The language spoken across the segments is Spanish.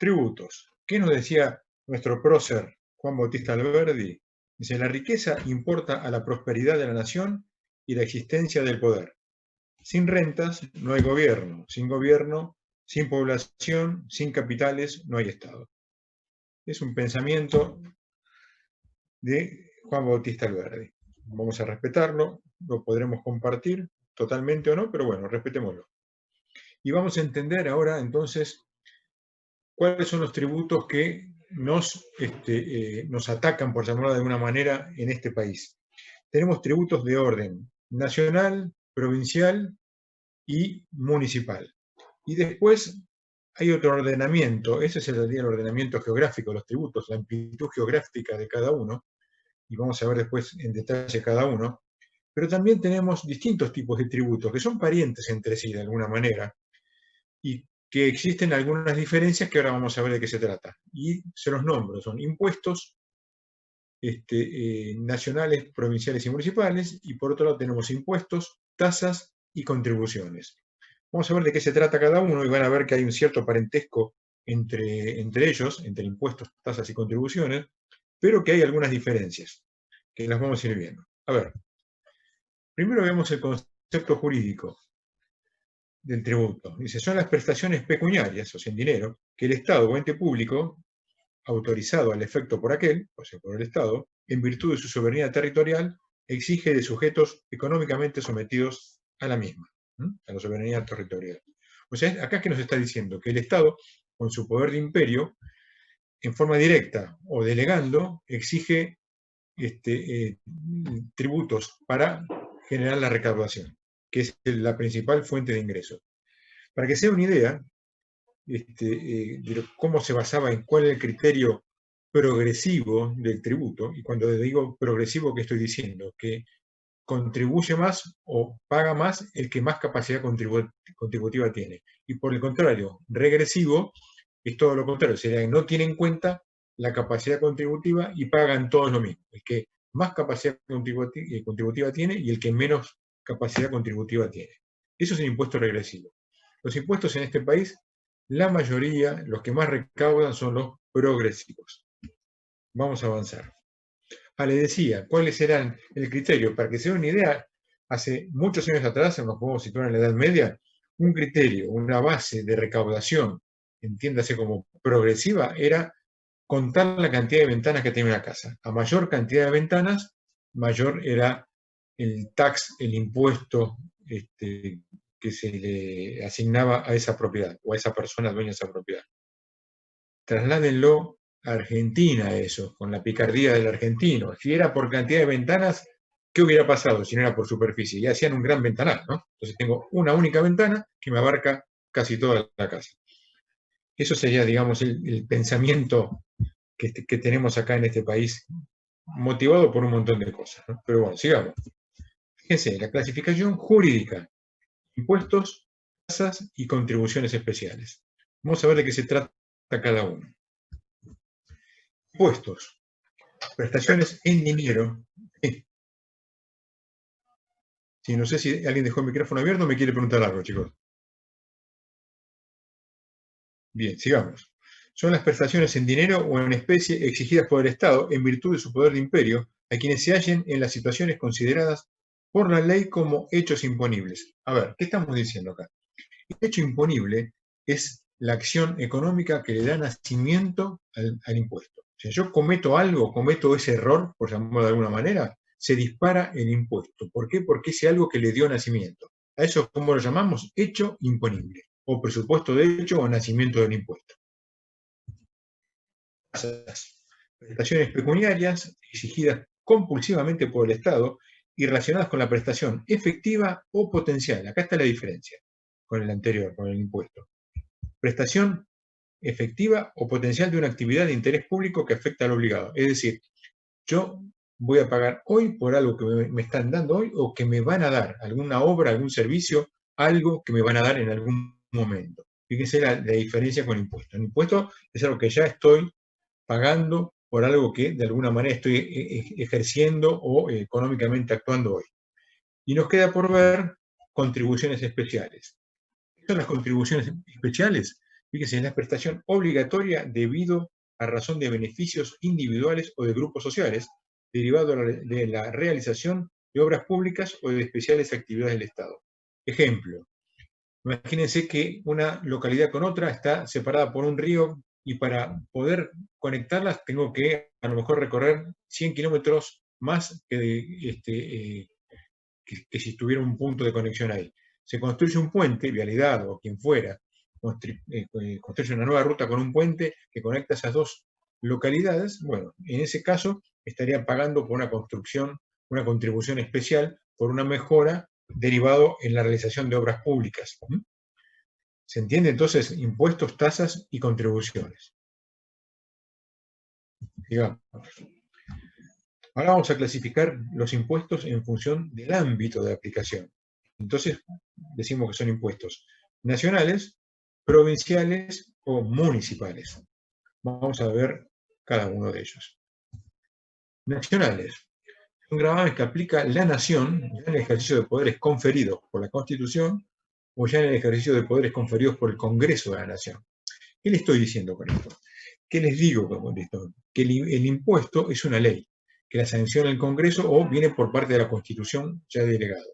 Tributos. ¿Qué nos decía nuestro prócer Juan Bautista Alberdi? Dice, la riqueza importa a la prosperidad de la nación y la existencia del poder. Sin rentas no hay gobierno, sin población, sin capitales no hay Estado. Es un pensamiento de Juan Bautista Alberdi. Vamos a respetarlo, lo podremos compartir totalmente o no, pero bueno, respetémoslo. Y vamos a entender ahora entonces cuáles son los tributos que nos atacan, por llamarlo de alguna manera, en este país. Tenemos tributos de orden nacional, provincial y municipal. Y después hay otro ordenamiento, ese es el ordenamiento geográfico de los tributos, la amplitud geográfica de cada uno, y vamos a ver después en detalle cada uno. Pero también tenemos distintos tipos de tributos que son parientes entre sí de alguna manera, y que existen algunas diferencias que ahora vamos a ver de qué se trata. Y se los nombro, son impuestos nacionales, provinciales y municipales, y por otro lado tenemos impuestos, tasas y contribuciones. Vamos a ver de qué se trata cada uno y van a ver que hay un cierto parentesco entre ellos, entre impuestos, tasas y contribuciones, pero que hay algunas diferencias, que las vamos a ir viendo. A ver, primero vemos el concepto jurídico del tributo. Dice, son las prestaciones pecuniarias, o sea, en dinero, que el Estado o ente público, autorizado al efecto por aquel, o sea, por el Estado, en virtud de su soberanía territorial, exige de sujetos económicamente sometidos a la misma, a la soberanía territorial. O sea, acá es que nos está diciendo que el Estado, con su poder de imperio, en forma directa o delegando, exige tributos para generar la recaudación, que es la principal fuente de ingresos. Para que sea una idea de cómo se basaba, en cuál es el criterio progresivo del tributo, y cuando digo progresivo, ¿qué estoy diciendo? Que contribuye más o paga más el que más capacidad contributiva tiene. Y por el contrario, regresivo es todo lo contrario, sería que no tiene en cuenta la capacidad contributiva y pagan todos lo mismo. El que más capacidad contributiva tiene y el que menos capacidad contributiva tiene. Eso es el impuesto regresivo. Los impuestos en este país, la mayoría, los que más recaudan son los progresivos. Vamos a avanzar. Le decía, ¿cuáles eran el criterio? Para que se den una idea, hace muchos años atrás, nos podemos situar en la Edad Media, un criterio, una base de recaudación, entiéndase como progresiva, era contar la cantidad de ventanas que tiene una casa. A mayor cantidad de ventanas, mayor era el tax, el impuesto que se le asignaba a esa propiedad o a esa persona dueña de esa propiedad. Trasládenlo a Argentina eso, con la picardía del argentino. Si era por cantidad de ventanas, ¿qué hubiera pasado si no era por superficie? Y hacían un gran ventanal, ¿no? Entonces tengo una única ventana que me abarca casi toda la casa. Eso sería, digamos, el pensamiento que tenemos acá en este país, motivado por un montón de cosas, ¿no? Pero bueno, sigamos. Fíjense, la clasificación jurídica, impuestos, tasas y contribuciones especiales. Vamos a ver de qué se trata cada uno. Impuestos, prestaciones en dinero. Sí, no sé si alguien dejó el micrófono abierto o me quiere preguntar algo, chicos. Bien, sigamos. Son las prestaciones en dinero o en especie exigidas por el Estado en virtud de su poder de imperio a quienes se hallen en las situaciones consideradas por la ley como hechos imponibles. A ver, ¿qué estamos diciendo acá? El hecho imponible es la acción económica que le da nacimiento al impuesto. O sea, yo cometo algo, cometo ese error, por llamarlo de alguna manera, se dispara el impuesto. ¿Por qué? Porque es algo que le dio nacimiento. A eso, ¿cómo lo llamamos? Hecho imponible, o presupuesto de hecho o nacimiento del impuesto. Prestaciones pecuniarias exigidas compulsivamente por el Estado y relacionadas con la prestación efectiva o potencial. Acá está la diferencia con el anterior, con el impuesto. Prestación efectiva o potencial de una actividad de interés público que afecta al obligado. Es decir, yo voy a pagar hoy por algo que me están dando hoy o que me van a dar, alguna obra, algún servicio, algo que me van a dar en algún momento. Fíjense la diferencia con el impuesto. El impuesto es algo que ya estoy pagando por algo que de alguna manera estoy ejerciendo o económicamente actuando hoy. Y nos queda por ver contribuciones especiales. ¿Qué son las contribuciones especiales? Fíjense, es la prestación obligatoria debido a razón de beneficios individuales o de grupos sociales, derivado de la realización de obras públicas o de especiales actividades del Estado. Ejemplo, imagínense que una localidad con otra está separada por un río y para poder conectarlas tengo que a lo mejor recorrer 100 kilómetros más que si tuviera un punto de conexión ahí. Se construye un puente, Vialidad o quien fuera, construye una nueva ruta con un puente que conecta esas dos localidades. Bueno, en ese caso estaría pagando por una construcción, una contribución especial por una mejora derivado en la realización de obras públicas. ¿Se entiende entonces? Impuestos, tasas y contribuciones. Digamos. Ahora vamos a clasificar los impuestos en función del ámbito de aplicación. Entonces, decimos que son impuestos nacionales, provinciales o municipales. Vamos a ver cada uno de ellos. Nacionales. Son gravames que aplica la nación ya en el ejercicio de poderes conferidos por la Constitución o ya en el ejercicio de poderes conferidos por el Congreso de la Nación. ¿Qué le estoy diciendo con esto? ¿Qué les digo con esto? Que el impuesto es una ley, que la sanciona el Congreso o viene por parte de la Constitución ya delegado.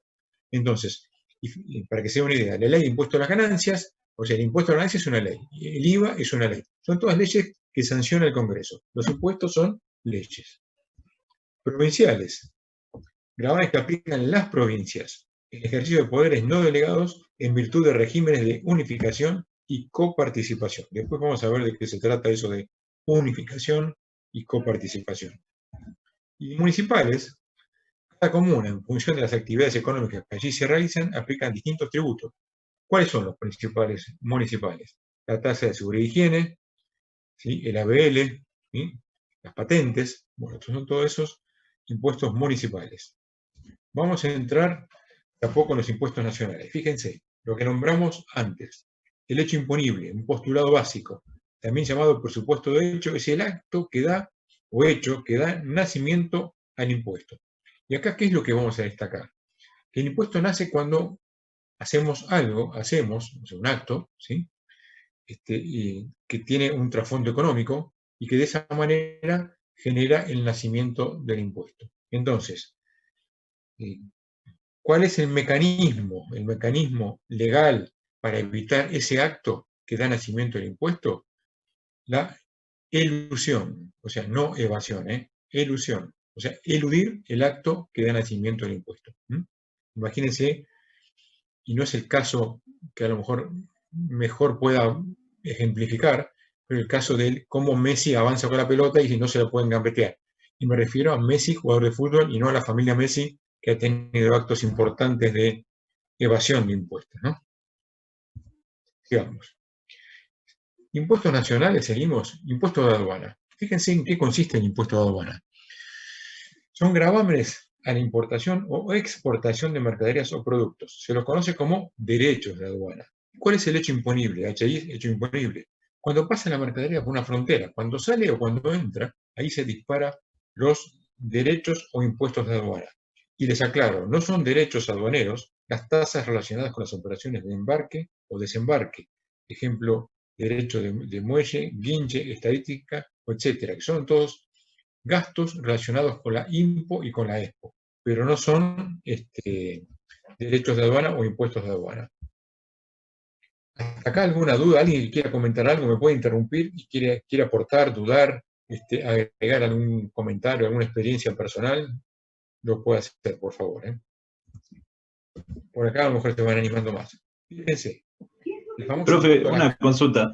Entonces, y para que se dé una idea, la ley de impuesto a las ganancias, o sea, el impuesto a las ganancias es una ley, el IVA es una ley. Son todas leyes que sanciona el Congreso. Los impuestos son leyes. Provinciales. Gravames que aplican las provincias, el ejercicio de poderes no delegados en virtud de regímenes de unificación y coparticipación. Después vamos a ver de qué se trata eso de unificación y coparticipación. Y municipales, cada comuna, en función de las actividades económicas que allí se realizan, aplican distintos tributos. ¿Cuáles son los principales municipales? La tasa de seguridad y higiene, ¿sí? El ABL, ¿sí? Las patentes, bueno, estos son todos esos impuestos municipales. Vamos a entrar tampoco en los impuestos nacionales. Fíjense, lo que nombramos antes, el hecho imponible, un postulado básico, también llamado presupuesto de hecho, es el acto que da, o hecho, que da nacimiento al impuesto. Y acá, ¿qué es lo que vamos a destacar? Que el impuesto nace cuando hacemos algo, o sea, un acto, ¿sí? Que tiene un trasfondo económico y que de esa manera genera el nacimiento del impuesto. Entonces, ¿cuál es el mecanismo legal para evitar ese acto que da nacimiento al impuesto? La elusión, o sea, no evasión, elusión, o sea, eludir el acto que da nacimiento al impuesto. Imagínense, y no es el caso que a lo mejor mejor pueda ejemplificar, pero el caso de cómo Messi avanza con la pelota y no se la pueden gambetear. Y me refiero a Messi, jugador de fútbol, y no a la familia Messi, que ha tenido actos importantes de evasión de impuestos, ¿no? Sigamos. Impuestos nacionales, seguimos. Impuesto de aduana. Fíjense en qué consiste el impuesto de aduana. Son gravámenes a la importación o exportación de mercaderías o productos. Se los conoce como derechos de aduana. ¿Cuál es el hecho imponible? HI, hecho imponible. Cuando pasa la mercadería por una frontera, cuando sale o cuando entra, ahí se disparan los derechos o impuestos de aduana. Y les aclaro, no son derechos aduaneros las tasas relacionadas con las operaciones de embarque o desembarque. Ejemplo, derecho de muelle, guinche, estadística, etcétera, que son todos gastos relacionados con la IMPO y con la EXPO, pero no son derechos de aduana o impuestos de aduana. ¿Hasta acá alguna duda? ¿Alguien que quiera comentar algo me puede interrumpir y quiere aportar, dudar, agregar algún comentario, alguna experiencia personal? Lo puede hacer, por favor. Por acá a lo mejor se van animando más. Fíjense. Profe, una consulta.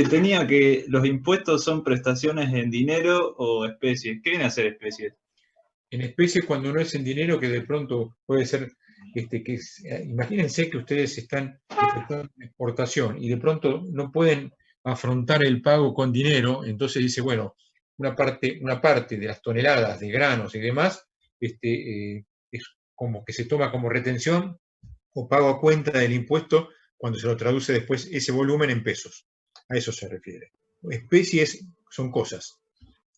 Tenía que los impuestos son prestaciones en dinero o especies. ¿Qué viene a ser especies? En especie cuando no es en dinero, que de pronto puede ser, imagínense que ustedes están efectuando una exportación y de pronto no pueden afrontar el pago con dinero, entonces dice, bueno, una parte de las toneladas de granos y demás, es como que se toma como retención o pago a cuenta del impuesto cuando se lo traduce después ese volumen en pesos. A eso se refiere. Especies son cosas,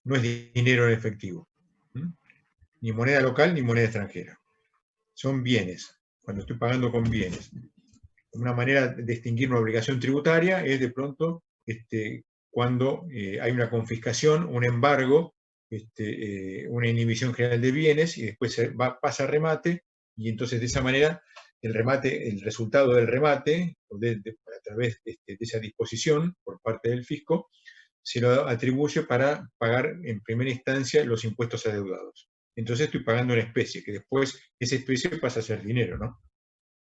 no es dinero en efectivo. Ni moneda local ni moneda extranjera. Son bienes, cuando estoy pagando con bienes. una manera de distinguir una obligación tributaria es de pronto cuando hay una confiscación, un embargo, una inhibición general de bienes y después pasa a remate, y entonces de esa manera el resultado del remate, a través de esa disposición por parte del fisco, se lo atribuye para pagar en primera instancia los impuestos adeudados. Entonces estoy pagando una especie, que después esa especie pasa a ser dinero, ¿no?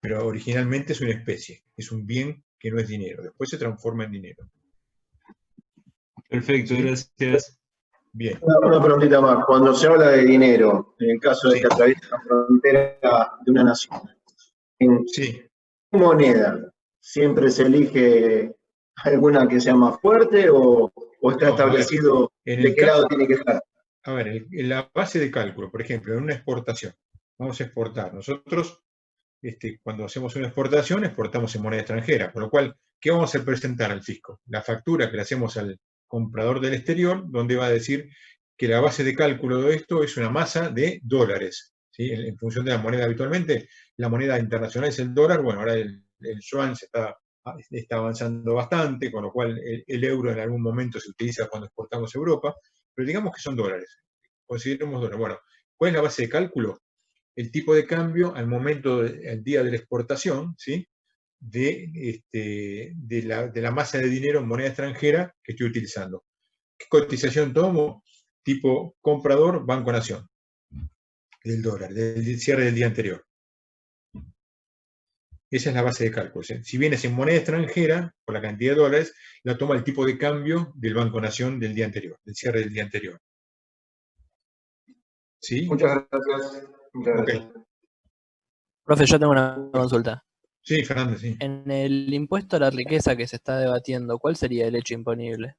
Pero originalmente es una especie, es un bien que no es dinero, después se transforma en dinero. Perfecto, ¿Sí? gracias. Bien. Una preguntita más. Cuando se habla de dinero, en el caso de Sí. que atraviese la frontera de una nación, ¿en Sí. qué moneda siempre se elige alguna que sea más fuerte o está No, a ver, establecido en de el qué lado caso, tiene que estar? a ver, en la base de cálculo, por ejemplo, en una exportación, vamos a exportar. Nosotros, cuando hacemos una exportación, exportamos en moneda extranjera, por lo cual, ¿qué vamos a presentar al fisco? La factura que le hacemos al comprador del exterior, donde va a decir que la base de cálculo de esto es una masa de dólares, ¿sí? En función de la moneda habitualmente, la moneda internacional es el dólar, bueno, ahora el yuan está avanzando bastante, con lo cual el euro en algún momento se utiliza cuando exportamos a Europa, pero digamos que son dólares, consideremos dólares. Bueno, ¿cuál es la base de cálculo? El tipo de cambio al momento, al día de la exportación, ¿sí? de la masa de dinero en moneda extranjera que estoy utilizando. ¿Qué cotización tomo? Tipo comprador, Banco Nación, del dólar, del cierre del día anterior. Esa es la base de cálculo. ¿Sí? Si vienes en moneda extranjera, por la cantidad de dólares, la toma el tipo de cambio del Banco Nación del día anterior, del cierre del día anterior. ¿Sí? Muchas gracias. Muchas Ok. gracias. Profe, yo tengo una consulta. Sí, Fernando, sí. En el impuesto a la riqueza que se está debatiendo, ¿cuál sería el hecho imponible?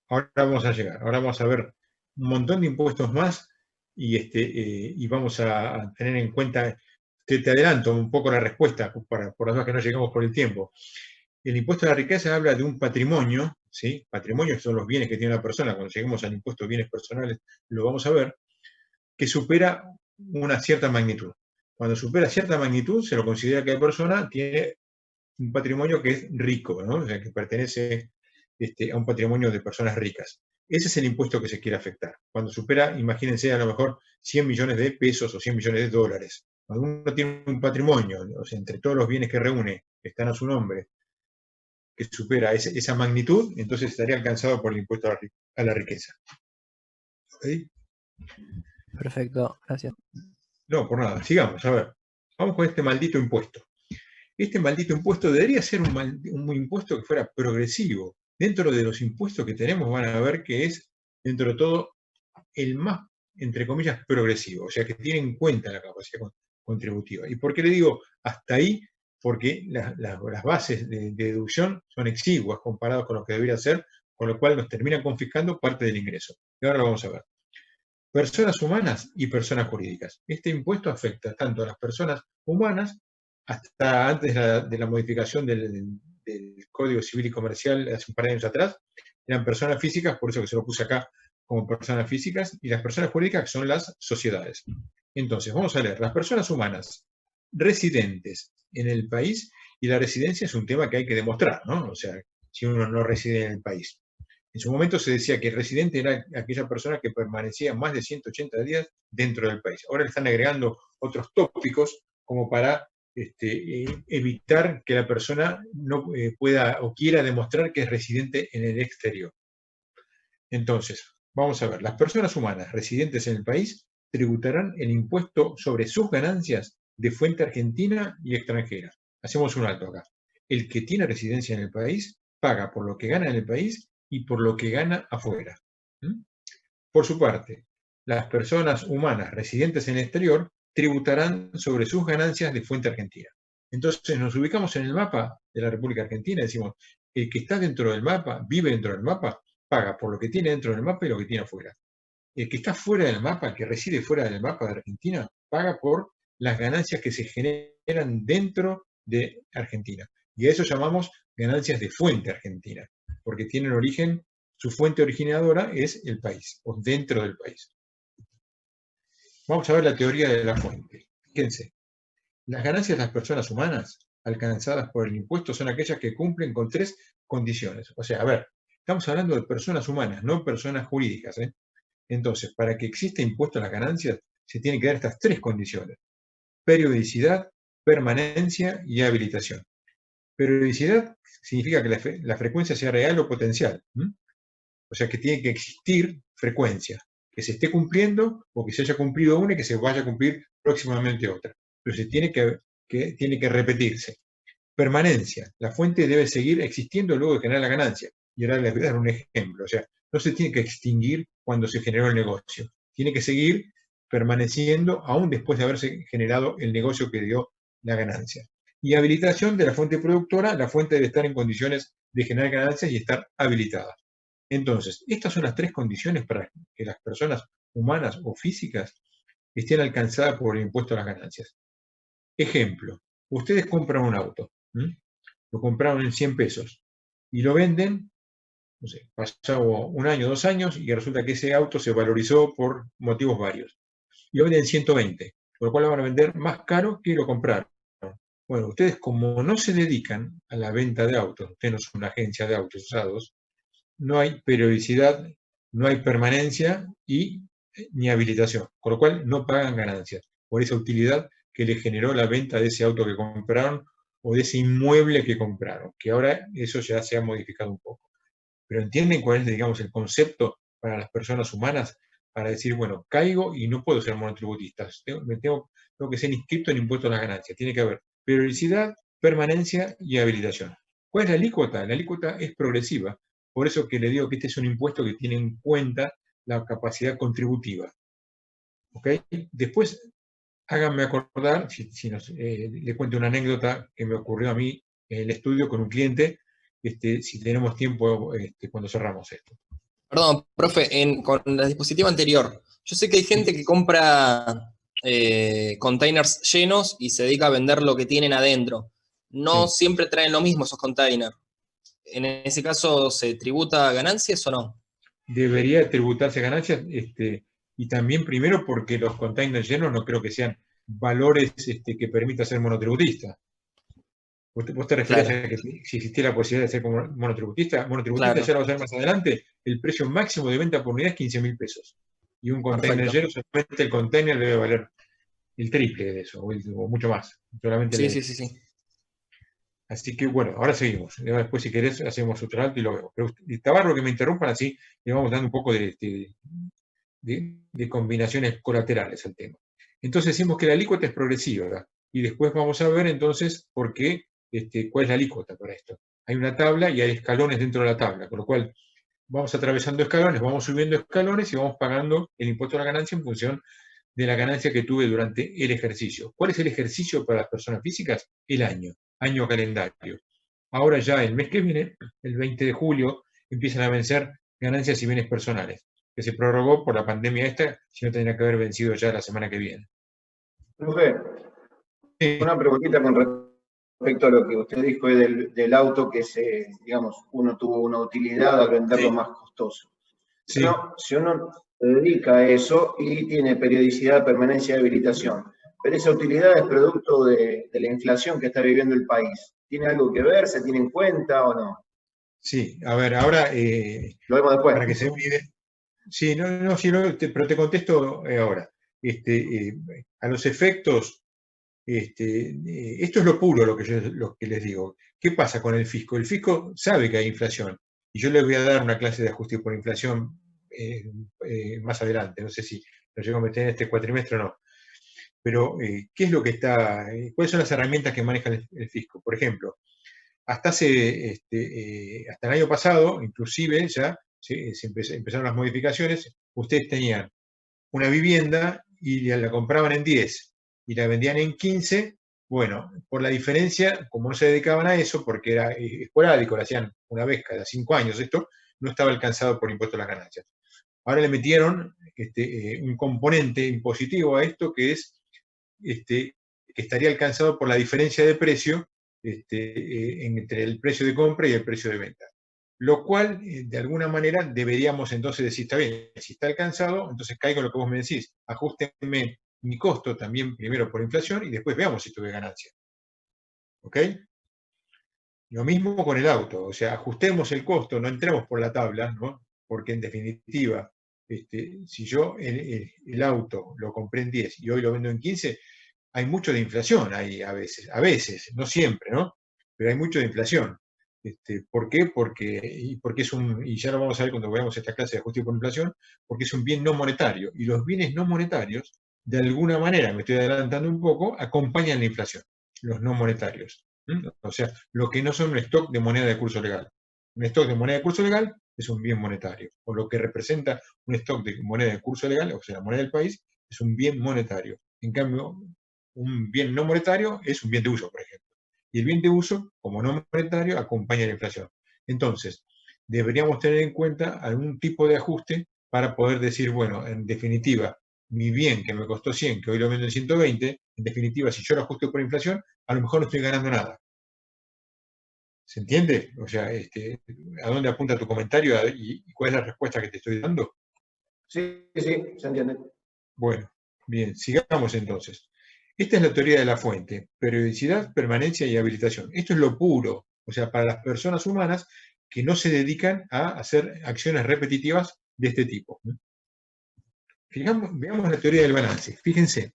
Ahora vamos a llegar. Ahora vamos a ver un montón de impuestos más y vamos a tener en cuenta, te adelanto un poco la respuesta por las dudas que no llegamos por el tiempo. El impuesto a la riqueza habla de un patrimonio, ¿sí? Patrimonio son los bienes que tiene una persona. Cuando lleguemos al impuesto de bienes personales lo vamos a ver, que supera una cierta magnitud. Cuando supera cierta magnitud, se lo considera que la persona tiene un patrimonio que es rico, ¿no? O sea, que pertenece a un patrimonio de personas ricas. Ese es el impuesto que se quiere afectar. Cuando supera, imagínense, a lo mejor 100 millones de pesos o 100 millones de dólares. Cuando uno tiene un patrimonio, o sea, entre todos los bienes que reúne, que están a su nombre, que supera esa magnitud, entonces estaría alcanzado por el impuesto a la riqueza. ¿Okay? Perfecto, gracias. No, por nada. Sigamos, a ver. Vamos con este maldito impuesto. Este maldito impuesto debería ser un impuesto que fuera progresivo. Dentro de los impuestos que tenemos van a ver que es, dentro de todo, el más, entre comillas, progresivo, o sea, que tiene en cuenta la capacidad contributiva. ¿Y por qué le digo hasta ahí? Porque las bases de deducción son exiguas comparadas con lo que debería ser, con lo cual nos terminan confiscando parte del ingreso. Y ahora lo vamos a ver. Personas humanas y personas jurídicas. Este impuesto afecta tanto a las personas humanas, hasta antes de la modificación del Código Civil y Comercial hace un par de años atrás, eran personas físicas, por eso que se lo puse acá como personas físicas, y las personas jurídicas que son las sociedades. Entonces, vamos a leer, las personas humanas residentes en el país, y la residencia es un tema que hay que demostrar, ¿no? O sea, si uno no reside en el país. En su momento se decía que residente era aquella persona que permanecía más de 180 días dentro del país. Ahora le están agregando otros tópicos como para evitar que la persona no pueda o quiera demostrar que es residente en el exterior. Entonces, vamos a ver, las personas humanas residentes en el país tributarán el impuesto sobre sus ganancias de fuente argentina y extranjera. Hacemos un alto acá. El que tiene residencia en el país paga por lo que gana en el país y por lo que gana afuera. Por su parte, las personas humanas residentes en el exterior tributarán sobre sus ganancias de fuente argentina. Entonces nos ubicamos en el mapa de la República Argentina y decimos, el que está dentro del mapa, vive dentro del mapa, paga por lo que tiene dentro del mapa y lo que tiene afuera. El que está fuera del mapa, el que reside fuera del mapa de Argentina, paga por las ganancias que se generan dentro de Argentina. Y a eso llamamos ganancias de fuente argentina, porque tienen origen, su fuente originadora es el país, o dentro del país. Vamos a ver la teoría de la fuente. Fíjense, las ganancias de las personas humanas alcanzadas por el impuesto son aquellas que cumplen con 3 condiciones. O sea, a ver, estamos hablando de personas humanas, no personas jurídicas, ¿eh? Entonces, para que exista impuesto a las ganancias, se tienen que dar estas 3 condiciones: periodicidad, permanencia y habilitación. Periodicidad significa que la frecuencia sea real o potencial. O sea que tiene que existir frecuencia, que se esté cumpliendo o que se haya cumplido una y que se vaya a cumplir próximamente otra. Pero se tiene tiene que repetirse. Permanencia. La fuente debe seguir existiendo luego de generar la ganancia. Y ahora les voy a dar un ejemplo. O sea, no se tiene que extinguir cuando se generó el negocio. Tiene que seguir permaneciendo aún después de haberse generado el negocio que dio la ganancia. Y habilitación de la fuente productora. La fuente debe estar en condiciones de generar ganancias y estar habilitada. Entonces, estas son las 3 condiciones para que las personas humanas o físicas estén alcanzadas por el impuesto a las ganancias. Ejemplo, ustedes compran un auto, lo compraron en 100 pesos y lo venden, no sé, pasado un año, 2 años, y resulta que ese auto se valorizó por motivos varios. Y lo venden en 120, por lo cual lo van a vender más caro que lo compraron. Bueno, ustedes como no se dedican a la venta de autos, ustedes no son una agencia de autos usados, no hay periodicidad, no hay permanencia y ni habilitación, con lo cual no pagan ganancias por esa utilidad que les generó la venta de ese auto que compraron o de ese inmueble que compraron, que ahora eso ya se ha modificado un poco. Pero ¿entienden cuál es, digamos, el concepto para las personas humanas? Para decir, bueno, caigo y no puedo ser monotributista, tengo que ser inscrito en impuesto a las ganancias. Tiene que haber periodicidad, permanencia y habilitación. ¿Cuál es la alícuota? La alícuota es progresiva. Por eso que le digo que este es un impuesto que tiene en cuenta la capacidad contributiva. ¿Ok? Después, háganme acordar, le cuento una anécdota que me ocurrió a mí en el estudio con un cliente, si tenemos tiempo cuando cerramos esto. Perdón, profe, con el dispositivo anterior, yo sé que hay gente que compra containers llenos y se dedica a vender lo que tienen adentro. No Sí. siempre traen lo mismo esos containers. ¿En ese caso se tributa ganancias o no? Debería tributarse ganancias, y también primero porque los containers llenos no creo que sean valores que permita ser monotributista. ¿Vos te referís Claro, a que si existiera la posibilidad de ser como monotributista? Monotributista ya claro, lo va a ser más adelante. El precio máximo de venta por unidad es 15.000 pesos. Y un container perfecto. lleno, solamente el container debe valer el triple de eso, o mucho más. Solamente Sí, sí, sí, sí. Así que bueno, ahora seguimos. Después, si querés, hacemos otro alto y lo vemos. Pero está barro que me interrumpan así, le vamos dando un poco de combinaciones colaterales al tema. Entonces decimos que la alícuota es progresiva y después vamos a ver entonces por qué, cuál es la alícuota para esto. Hay una tabla y hay escalones dentro de la tabla, con lo cual vamos atravesando escalones, vamos subiendo escalones y vamos pagando el impuesto a la ganancia en función de la ganancia que tuve durante el ejercicio. ¿Cuál es el ejercicio para las personas físicas? El año calendario. Ahora ya el mes que viene, el 20 de julio, empiezan a vencer ganancias y bienes personales, que se prorrogó por la pandemia esta, si no tendría que haber vencido ya la semana que viene. Profe, una preguntita con respecto a lo que usted dijo del auto que digamos, uno tuvo una utilidad al venderlo más costoso. Sí. Si uno se dedica a eso y tiene periodicidad, permanencia y habilitación, pero esa utilidad es producto de la inflación que está viviendo el país. ¿Tiene algo que ver? ¿Se tiene en cuenta o no? Sí, a ver, ahora, Lo vemos después. para que se olvide. Sí, sí, pero te contesto ahora. A los efectos, esto es lo puro lo que les digo. ¿Qué pasa con el fisco? El fisco sabe que hay inflación y yo les voy a dar una clase de ajuste por inflación más adelante. No sé si lo llego a meter en este cuatrimestre o no. Pero, ¿qué es lo que cuáles son las herramientas que maneja el fisco? Por ejemplo, hasta el año pasado, inclusive ya empezaron las modificaciones, ustedes tenían una vivienda y la compraban en 10 y la vendían en 15, bueno, por la diferencia, como no se dedicaban a eso, porque era esporádico, lo hacían una vez cada 5 años, esto no estaba alcanzado por impuesto a las ganancias. Ahora le metieron un componente impositivo a esto que es que estaría alcanzado por la diferencia de precio entre el precio de compra y el precio de venta. Lo cual, de alguna manera, deberíamos entonces decir, está bien, si está alcanzado, entonces caigo en lo que vos me decís, ajustenme mi costo también primero por inflación y después veamos si tuve ganancia. ¿Ok? Lo mismo con el auto, o sea, ajustemos el costo, no entremos por la tabla, ¿no? Porque en definitiva, si yo el auto lo compré en 10 y hoy lo vendo en 15, hay mucho de inflación ahí a veces, no siempre, ¿no? Pero hay mucho de inflación. ¿Por qué? Porque y ya lo vamos a ver cuando veamos esta clase de ajuste por inflación, porque es un bien no monetario. Y los bienes no monetarios, de alguna manera, me estoy adelantando un poco, acompañan la inflación, los no monetarios. O sea, lo que no son un stock de moneda de curso legal. Un stock de moneda de curso legal es un bien monetario, o lo que representa un stock de moneda de curso legal, o sea, la moneda del país, es un bien monetario. En cambio, un bien no monetario es un bien de uso, por ejemplo. Y el bien de uso, como no monetario, acompaña la inflación. Entonces, deberíamos tener en cuenta algún tipo de ajuste para poder decir, bueno, en definitiva, mi bien que me costó 100, que hoy lo vendo en 120, en definitiva, si yo lo ajusto por inflación, a lo mejor no estoy ganando nada. ¿Se entiende? O sea, ¿a dónde apunta tu comentario y cuál es la respuesta que te estoy dando? Sí, sí, se entiende. Bueno, bien, sigamos entonces. Esta es la teoría de la fuente, periodicidad, permanencia y habilitación. Esto es lo puro, o sea, para las personas humanas que no se dedican a hacer acciones repetitivas de este tipo. Veamos la teoría del balance. Fíjense,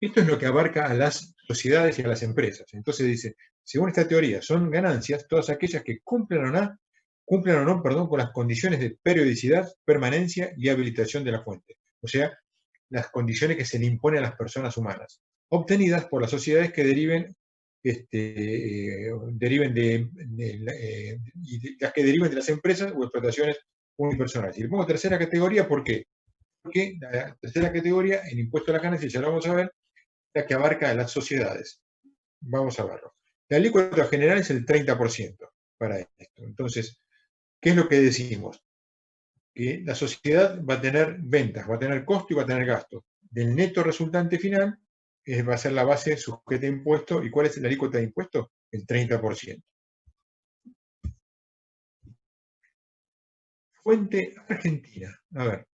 esto es lo que abarca a las sociedades y a las empresas. Entonces dice, según esta teoría, son ganancias todas aquellas que cumplan o no, perdón, con las condiciones de periodicidad, permanencia y habilitación de la fuente. O sea, las condiciones que se le imponen a las personas humanas, obtenidas por las sociedades que las que deriven de las empresas o explotaciones unipersonales. Y le pongo tercera categoría, ¿por qué? Porque la tercera categoría, el impuesto a las ganancias, ya lo vamos a ver, la que abarca a las sociedades. Vamos a verlo. La alícuota general es el 30% para esto. Entonces, ¿qué es lo que decimos? Que la sociedad va a tener ventas, va a tener costo y va a tener gasto. Del neto resultante final va a ser la base sujeta a impuesto. ¿Y cuál es la alícuota de impuesto? El 30%. Fuente argentina. A ver,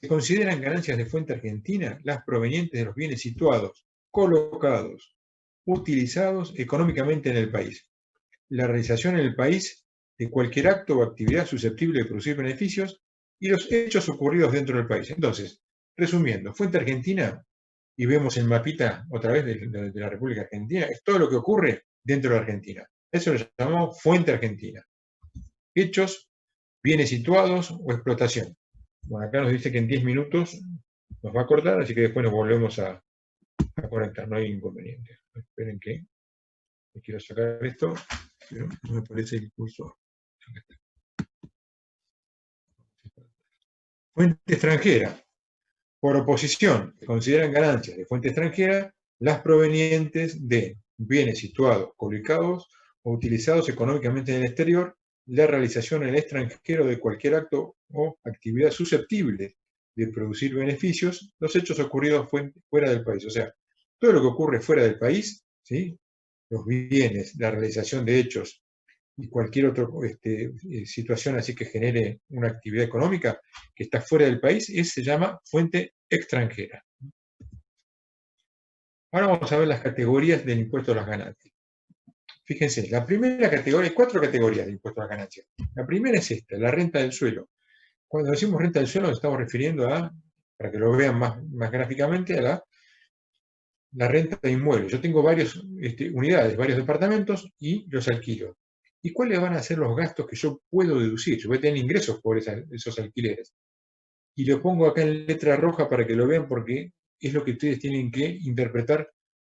se consideran ganancias de fuente argentina las provenientes de los bienes situados, colocados, utilizados económicamente en el país. La realización en el país de cualquier acto o actividad susceptible de producir beneficios y los hechos ocurridos dentro del país. Entonces, resumiendo, fuente argentina, y vemos el mapita otra vez de la República Argentina, es todo lo que ocurre dentro de la Argentina. Eso lo llamamos fuente argentina. Hechos, bienes situados o explotación. Bueno, acá nos dice que en 10 minutos nos va a cortar, así que después nos volvemos a conectar, no hay inconveniente. Esperen que me quiero sacar esto, pero no me parece el curso. Fuente extranjera. Por oposición, se consideran ganancias de fuente extranjera las provenientes de bienes situados, colocados o utilizados económicamente en el exterior, la realización en el extranjero de cualquier acto o actividad susceptible de producir beneficios, los hechos ocurridos fuera del país. O sea, todo lo que ocurre fuera del país, ¿sí? Los bienes, la realización de hechos y cualquier otra situación así que genere una actividad económica que está fuera del país, se llama fuente extranjera. Ahora vamos a ver las categorías del impuesto a las ganancias. Fíjense, la primera categoría, hay 4 categorías de impuesto a las ganancias. La primera es esta, la renta del suelo. Cuando decimos renta del suelo nos estamos refiriendo a, para que lo vean más gráficamente, a la renta de inmuebles. Yo tengo varias unidades, varios departamentos y los alquilo. ¿Y cuáles van a ser los gastos que yo puedo deducir? Yo voy a tener ingresos por esos alquileres. Y lo pongo acá en letra roja para que lo vean porque es lo que ustedes tienen que interpretar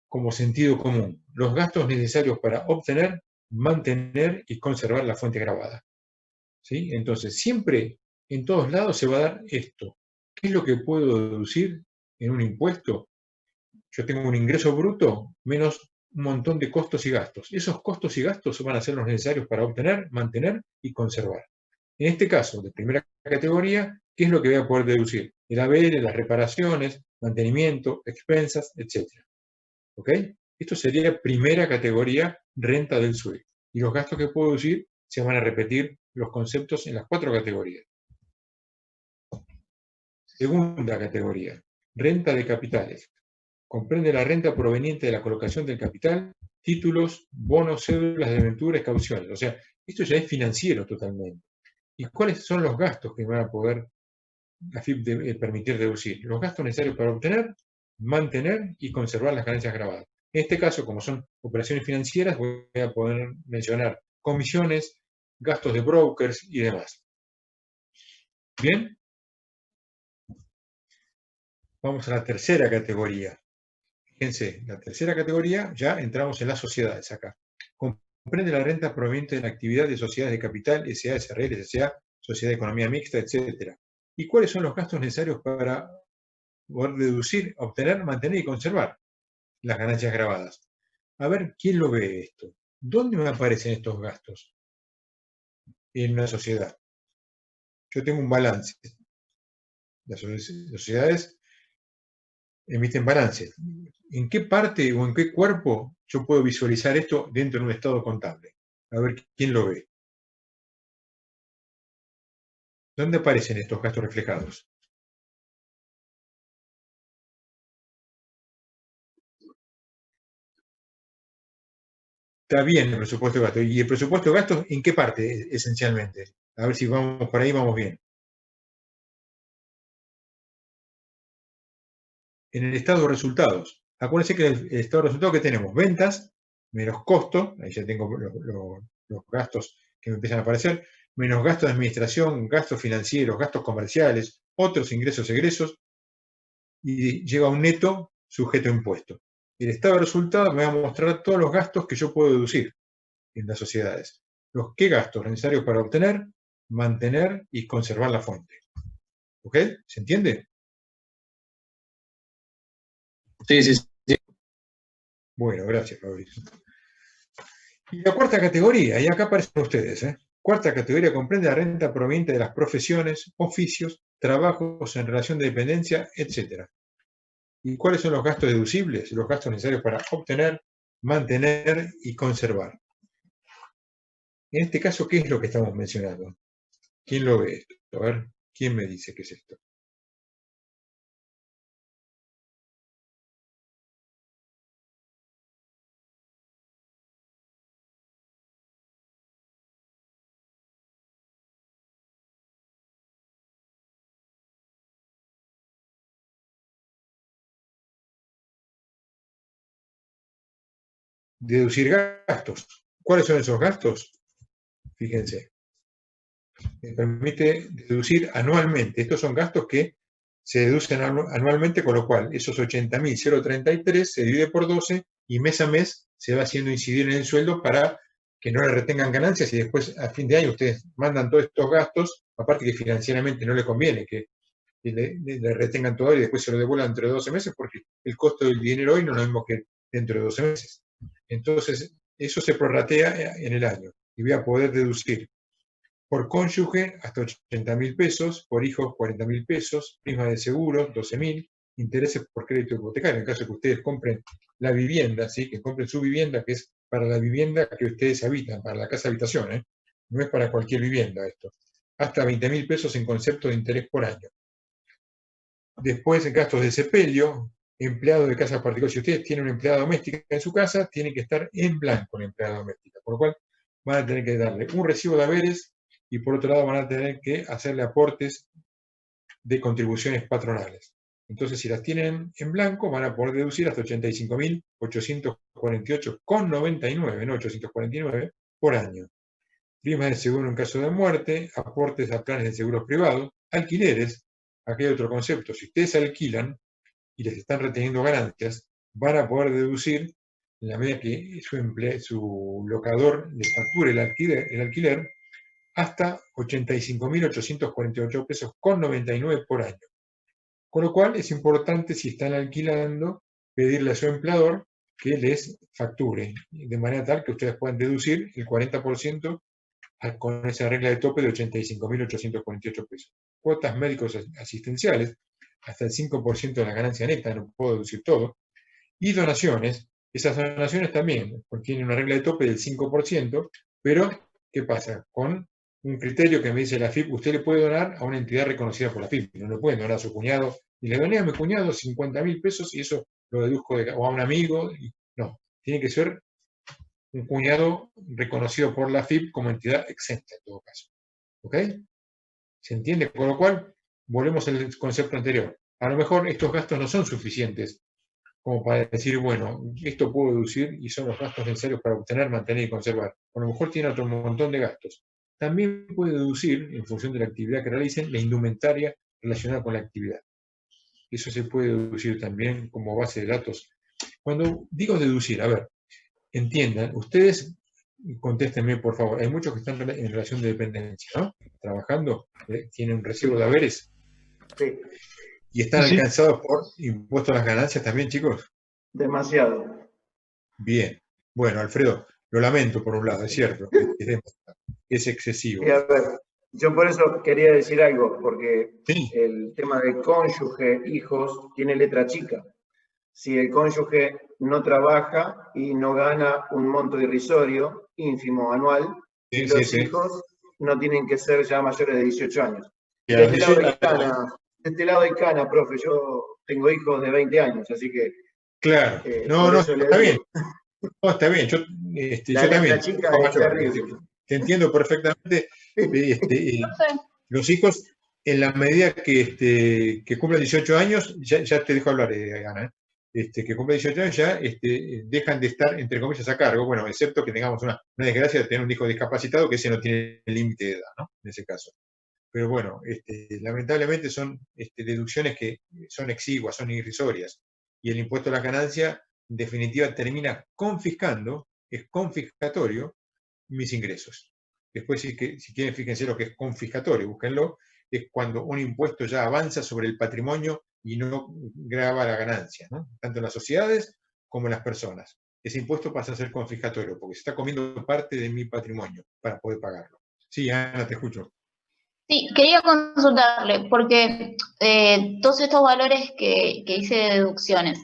como sentido común. Los gastos necesarios para obtener, mantener y conservar la fuente grabada. ¿Sí? Entonces, siempre, en todos lados se va a dar esto. ¿Qué es lo que puedo deducir en un impuesto? Yo tengo un ingreso bruto menos un montón de costos y gastos. Esos costos y gastos van a ser los necesarios para obtener, mantener y conservar. En este caso, de primera categoría, ¿qué es lo que voy a poder deducir? El haber, las reparaciones, mantenimiento, expensas, etc. ¿Ok? Esto sería primera categoría, renta del suelo. Y los gastos que puedo deducir se van a repetir los conceptos en las 4 categorías. Segunda categoría, renta de capitales. Comprende la renta proveniente de la colocación del capital títulos, bonos, cédulas, debentures, cauciones. O sea, esto ya es financiero totalmente. ¿Y cuáles son los gastos que me van a poder AFIP permitir deducir? Los gastos necesarios para obtener, mantener y conservar las ganancias grabadas. En este caso, como son operaciones financieras, voy a poder mencionar comisiones, gastos de brokers y demás. ¿Bien? Vamos a la tercera categoría. Fíjense, la tercera categoría, ya entramos en las sociedades acá. Comprende la renta proveniente de la actividad de sociedades de capital, SA, SRL, SCA, sociedad de economía mixta, etc. ¿Y cuáles son los gastos necesarios para poder deducir, obtener, mantener y conservar las ganancias grabadas? A ver, ¿quién lo ve esto? ¿Dónde me aparecen estos gastos en una sociedad? Yo tengo un balance. Las sociedades emiten balance. ¿En qué parte o en qué cuerpo yo puedo visualizar esto dentro de un estado contable? A ver quién lo ve. ¿Dónde aparecen estos gastos reflejados? Está bien el presupuesto de gastos. ¿Y el presupuesto de gastos en qué parte esencialmente? A ver si vamos por ahí, vamos bien. En el estado de resultados. Acuérdense que el estado de resultados que tenemos, ventas menos costo, ahí ya tengo los gastos que me empiezan a aparecer, menos gastos de administración, gastos financieros, gastos comerciales, otros ingresos, egresos, y llega a un neto sujeto a impuesto. El estado de resultados me va a mostrar todos los gastos que yo puedo deducir en las sociedades. ¿Qué gastos necesarios para obtener, mantener y conservar la fuente? ¿Ok? ¿Se entiende? Sí, sí, sí. Bueno, gracias, Fabricio. Y la cuarta categoría, y acá aparecen ustedes, Cuarta categoría comprende la renta proveniente de las profesiones, oficios, trabajos en relación de dependencia, etc. ¿Y cuáles son los gastos deducibles? Los gastos necesarios para obtener, mantener y conservar. En este caso, ¿qué es lo que estamos mencionando? ¿Quién lo ve esto? A ver, ¿quién me dice qué es esto? Deducir gastos. ¿Cuáles son esos gastos? Fíjense. Me permite deducir anualmente. Estos son gastos que se deducen anualmente, con lo cual esos 80.033 se divide por 12 y mes a mes se va haciendo incidir en el sueldo para que no le retengan ganancias y después a fin de año ustedes mandan todos estos gastos, aparte que financieramente no le conviene que le retengan todo y después se lo devuelvan dentro de 12 meses porque el costo del dinero hoy no es lo mismo que dentro de 12 meses. Entonces, eso se prorratea en el año y voy a poder deducir por cónyuge hasta 80.000 pesos, por hijos 40.000 pesos, prima de seguro 12.000, intereses por crédito hipotecario, en caso de que ustedes compren la vivienda, ¿sí? Que compren su vivienda, que es para la vivienda que ustedes habitan, para la casa habitación, no es para cualquier vivienda esto. Hasta 20.000 pesos en concepto de interés por año. Después, en gastos de sepelio, empleado de casa particular. Si ustedes tienen una empleada doméstica en su casa, tiene que estar en blanco la empleada doméstica, por lo cual van a tener que darle un recibo de haberes y por otro lado van a tener que hacerle aportes de contribuciones patronales. Entonces, si las tienen en blanco, van a poder deducir hasta 85.848,99, no 849, por año. Primas de seguro en caso de muerte, aportes a planes de seguros privados, alquileres. Aquí hay otro concepto. Si ustedes alquilan y les están reteniendo ganancias, van a poder deducir, en la medida que su locador les facture el alquiler hasta 85.848 pesos con 99 por año. Con lo cual es importante, si están alquilando, pedirle a su empleador que les facture, de manera tal que ustedes puedan deducir el 40% con esa regla de tope de 85.848 pesos. Cuotas médicos asistenciales, hasta el 5% de la ganancia neta, no puedo deducir todo. Y donaciones, esas donaciones también contienen una regla de tope del 5%, pero ¿qué pasa? Con un criterio que me dice la AFIP, usted le puede donar a una entidad reconocida por la AFIP, no le pueden donar a su cuñado, y le doné a mi cuñado 50.000 pesos y eso lo deduzco o a un amigo, no, tiene que ser un cuñado reconocido por la AFIP como entidad exenta en todo caso. ¿Ok? ¿Se entiende? Con lo cual, volvemos al concepto anterior. A lo mejor estos gastos no son suficientes como para decir, bueno, esto puedo deducir y son los gastos necesarios para obtener, mantener y conservar. A lo mejor tiene otro montón de gastos. También puede deducir, en función de la actividad que realicen, la indumentaria relacionada con la actividad. Eso se puede deducir también como base de datos. Cuando digo deducir, a ver, entiendan, ustedes, contéstenme por favor, hay muchos que están en relación de dependencia, ¿no? Trabajando, tienen un recibo de haberes. Sí, ¿Y están Sí. alcanzados por impuestos a las ganancias también, chicos? demasiado. Bien. Bueno, Alfredo, lo lamento por un lado, es cierto, es excesivo. Y a ver, yo por eso quería decir algo, porque Sí, el tema de cónyuge, hijos, tiene letra chica. Si el cónyuge no trabaja y no gana un monto irrisorio, ínfimo anual, sí, y sí, los sí. hijos no tienen que ser ya mayores de 18 años. Y a De los este lado 18 hay cana, de este lado hay cana, profe. Yo tengo hijos de 20 años, así que claro. No, por no, eso le está bien. digo, No, está bien. Yo, la yo también, letra chica hijo es mayor, terrible. te entiendo perfectamente. Profe, Los hijos, en la medida que cumplan 18 años, ya te dejo hablar, Ana, que cumplan 18 años ya dejan de estar, entre comillas, a cargo, bueno, excepto que tengamos una desgracia de tener un hijo discapacitado, que ese no tiene límite de edad, ¿no? En ese caso. Pero bueno, lamentablemente son deducciones que son exiguas, son irrisorias, y el impuesto a la ganancia, en definitiva, termina confiscando, es confiscatorio, mis ingresos. Después, si quieren, fíjense lo que es confiscatorio, búsquenlo, es cuando un impuesto ya avanza sobre el patrimonio y no grava la ganancia, ¿no? Tanto en las sociedades como en las personas. Ese impuesto pasa a ser confiscatorio, porque se está comiendo parte de mi patrimonio para poder pagarlo. Sí, Ana, te escucho. sí, quería consultarle, porque todos estos valores que hice de deducciones,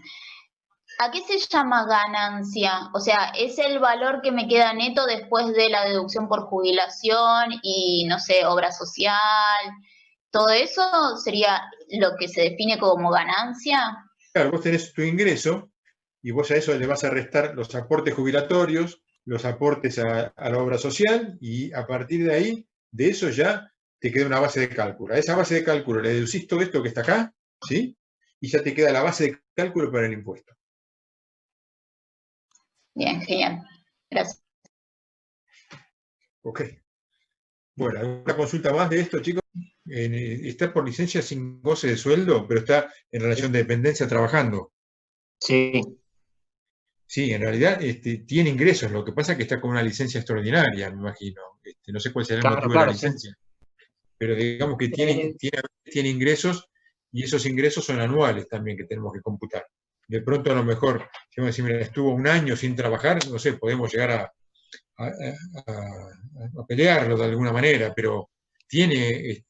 ¿a qué se llama ganancia? O sea, ¿es el valor que me queda neto después de la deducción por jubilación y, no sé, obra social? ¿Todo eso sería lo que se define como ganancia? Claro, vos tenés tu ingreso y vos a eso le vas a restar los aportes jubilatorios, los aportes a la obra social, y a partir de ahí, de eso ya te queda una base de cálculo. A esa base de cálculo le deducís todo esto que está acá, ¿sí? Y ya te queda la base de cálculo para el impuesto. Bien, genial. Gracias. Ok. Bueno, ¿alguna consulta más de esto, chicos? Está por licencia sin goce de sueldo, pero está en relación de dependencia trabajando. Sí, Sí, en realidad tiene ingresos, lo que pasa es que está con una licencia extraordinaria, me imagino. No sé cuál será el motivo de la sí. licencia, pero digamos que tiene ingresos, y esos ingresos son anuales también que tenemos que computar. De pronto, a lo mejor, si vamos a decir, mira, estuvo un año sin trabajar, no sé, podemos llegar a pelearlo de alguna manera, pero tiene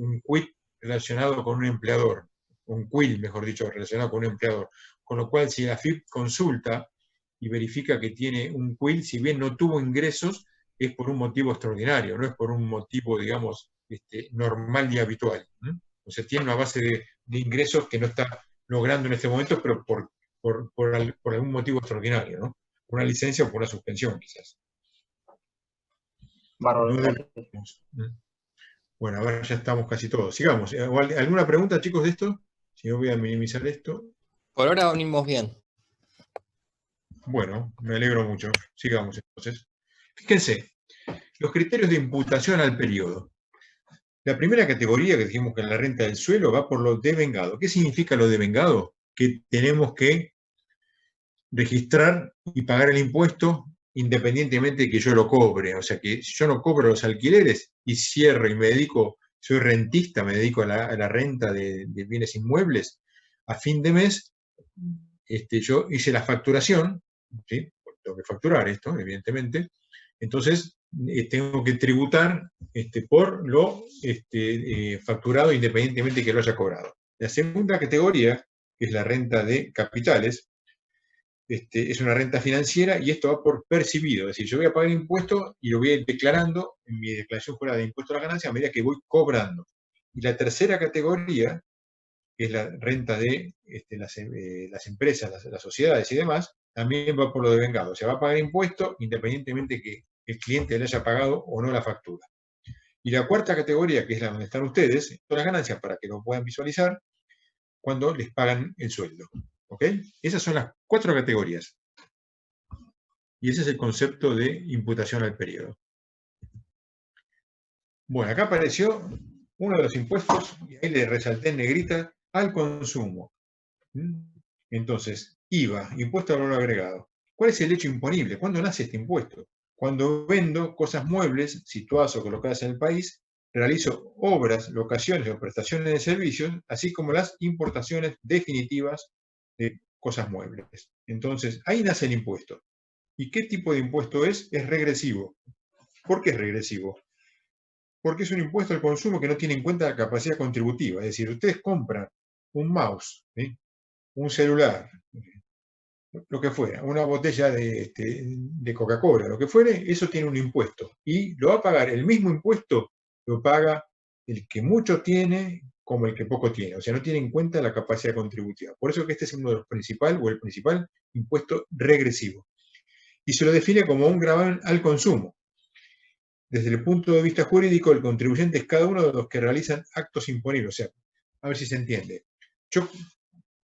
un quit relacionado con un empleador, un quit, mejor dicho, relacionado con un empleador. Con lo cual, si la AFIP consulta y verifica que tiene un quit, si bien no tuvo ingresos, es por un motivo extraordinario, no es por un motivo, digamos, normal y habitual. O sea, tiene una base de ingresos que no está logrando en este momento, pero por algún motivo extraordinario, ¿no? Por una licencia o por una suspensión, quizás. Bárbaro. Bueno, a ver, ya estamos casi todos. Sigamos. ¿Alguna pregunta, chicos, de esto? Si no, voy a minimizar esto. Por ahora venimos bien. Bueno, me alegro mucho. Sigamos entonces. Fíjense, los criterios de imputación al periodo. La primera categoría que dijimos que en la renta del suelo va por lo devengado. ¿Qué significa lo devengado? Que tenemos que registrar y pagar el impuesto independientemente de que yo lo cobre. O sea, que si yo no cobro los alquileres y cierro y me dedico, soy rentista, me dedico a la renta de bienes inmuebles, a fin de mes, yo hice la facturación, ¿sí? Tengo que facturar esto, evidentemente, entonces tengo que tributar por lo facturado independientemente de que lo haya cobrado. La segunda categoría, que es la renta de capitales, es una renta financiera, y esto va por percibido, es decir, yo voy a pagar impuestos y lo voy a ir declarando en mi declaración fuera de impuesto a la ganancia a medida que voy cobrando. Y la tercera categoría, que es la renta de las empresas, las sociedades y demás, también va por lo devengado. O sea, va a pagar impuesto independientemente que el cliente le haya pagado o no la factura. Y la cuarta categoría, que es la donde están ustedes, son las ganancias para que lo puedan visualizar cuando les pagan el sueldo. ¿Ok? Esas son las 4 categorías. Y ese es el concepto de imputación al periodo. Bueno, acá apareció uno de los impuestos, y ahí le resalté en negrita, al consumo. Entonces, IVA, impuesto al valor agregado. ¿Cuál es el hecho imponible? ¿Cuándo nace este impuesto? Cuando vendo cosas muebles situadas o colocadas en el país, realizo obras, locaciones o prestaciones de servicios, así como las importaciones definitivas de cosas muebles. Entonces, ahí nace el impuesto. ¿Y qué tipo de impuesto es? Es regresivo. ¿Por qué es regresivo? Porque es un impuesto al consumo que no tiene en cuenta la capacidad contributiva. Es decir, ustedes compran un mouse, ¿sí?, un celular, lo que fuera, una botella de Coca-Cola, lo que fuere, eso tiene un impuesto. Y lo va a pagar el mismo impuesto, lo paga el que mucho tiene como el que poco tiene. O sea, no tiene en cuenta la capacidad contributiva. Por eso que este es uno de los principales, o el principal impuesto regresivo. Y se lo define como un gravamen al consumo. Desde el punto de vista jurídico, el contribuyente es cada uno de los que realizan actos imponibles. O sea, a ver si se entiende.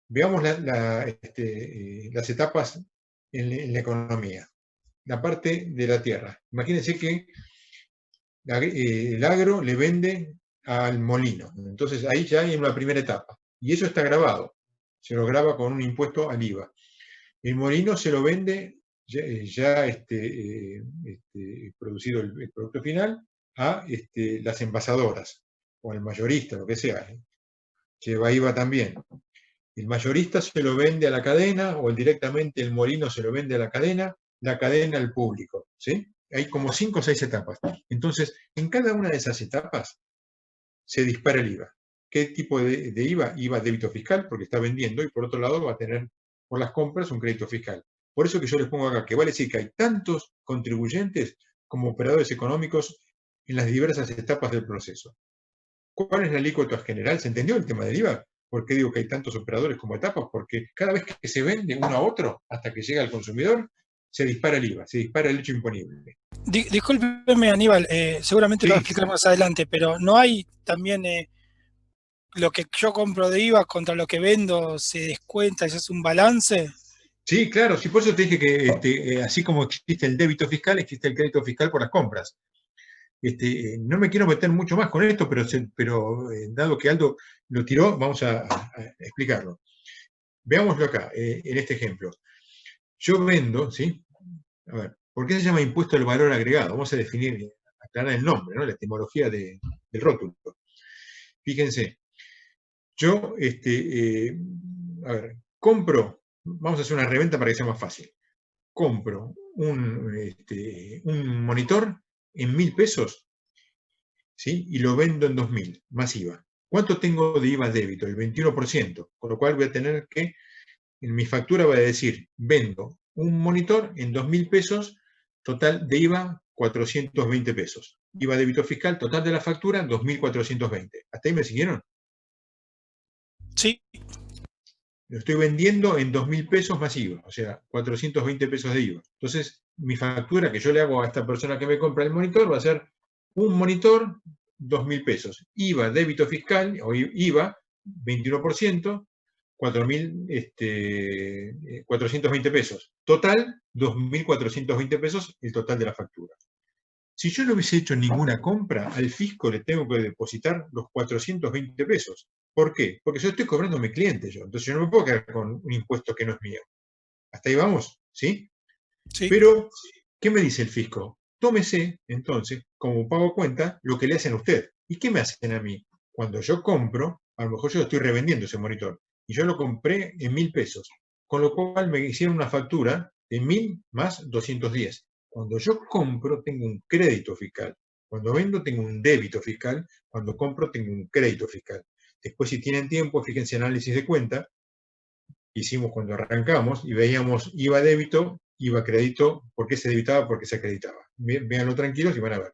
Veamos las etapas en la economía. La parte de la tierra. Imagínense que el agro le vende al molino. Entonces ahí ya hay una primera etapa. Y eso está grabado. Se lo graba con un impuesto al IVA. El molino se lo vende ya producido el producto final a las envasadoras o al mayorista, lo que sea. Lleva IVA también. El mayorista se lo vende a la cadena o directamente el molino se lo vende a la cadena al público. ¿Sí? Hay como 5 o 6 etapas. Entonces, en cada una de esas etapas se dispara el IVA. ¿Qué tipo de IVA? IVA débito fiscal, porque está vendiendo, y por otro lado va a tener por las compras un crédito fiscal. Por eso que yo les pongo acá, que vale decir que hay tantos contribuyentes como operadores económicos en las diversas etapas del proceso. ¿Cuál es la alícuota general? ¿Se entendió el tema del IVA? ¿Por qué digo que hay tantos operadores como etapas? Porque cada vez que se vende uno a otro, hasta que llega al consumidor, se dispara el IVA, se dispara el hecho imponible. Discúlpeme, Aníbal, seguramente lo Sí. voy a explicar más adelante, pero ¿no hay también lo que yo compro de IVA contra lo que vendo se descuenta y se hace un balance? Sí, claro, sí, por eso te dije que así como existe el débito fiscal, existe el crédito fiscal por las compras. No me quiero meter mucho más con esto, pero dado que Aldo lo tiró, vamos a explicarlo. Veámoslo acá, en este ejemplo. Yo vendo, ¿sí? A ver, ¿por qué se llama impuesto al valor agregado? Vamos a definir, aclarar el nombre, ¿no? La etimología del rótulo. Fíjense, yo, a ver, compro, vamos a hacer una reventa para que sea más fácil. Compro un monitor en 1.000 pesos, ¿sí? Y lo vendo en 2.000, más IVA. ¿Cuánto tengo de IVA débito? El 21%, con lo cual voy a tener que, en mi factura va a decir, vendo un monitor en 2.000 pesos, total de IVA 420 pesos. IVA débito fiscal, total de la factura 2.420. ¿Hasta ahí me siguieron? Sí. Lo estoy vendiendo en 2.000 pesos más IVA, o sea, 420 pesos de IVA. Entonces, mi factura que yo le hago a esta persona que me compra el monitor va a ser un monitor, 2.000 pesos. IVA, débito fiscal, o IVA, 21%, 420 pesos. Total, 2.420 pesos el total de la factura. Si yo no hubiese hecho ninguna compra, al fisco le tengo que depositar los 420 pesos. ¿Por qué? Porque yo estoy cobrando a mi cliente yo. Entonces yo no me puedo quedar con un impuesto que no es mío. ¿Hasta ahí vamos? ¿Sí? Sí. Pero, ¿qué me dice el fisco? Tómese, entonces, como pago cuenta, lo que le hacen a usted. ¿Y qué me hacen a mí? Cuando yo compro, a lo mejor yo estoy revendiendo ese monitor, y yo lo compré en 1.000 pesos, con lo cual me hicieron una factura de 1.000 más 210. Cuando yo compro, tengo un crédito fiscal. Cuando vendo, tengo un débito fiscal. Cuando compro, tengo un crédito fiscal. Después, si tienen tiempo, fíjense en análisis de cuenta. Hicimos cuando arrancamos y veíamos IVA débito, IVA crédito, por qué se debitaba, por qué se acreditaba. Véanlo tranquilos y van a ver.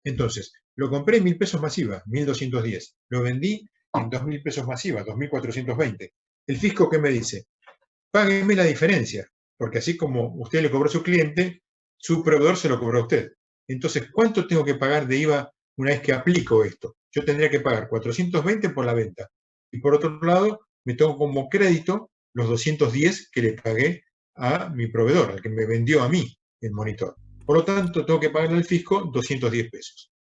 Entonces, lo compré en 1.000 pesos más IVA, 1.210. Lo vendí en 2.000 pesos más IVA, 2.420. El fisco, ¿qué me dice? Págueme la diferencia. porque así como usted le cobró a su cliente, su proveedor se lo cobró a usted. Entonces, ¿cuánto tengo que pagar de IVA una vez que aplico esto? Yo tendría que pagar 420 por la venta. Y por otro lado, me tomo como crédito los 210 que le pagué a mi proveedor, al que me vendió a mí el monitor. Por lo tanto, tengo que pagarle al fisco 210 pesos.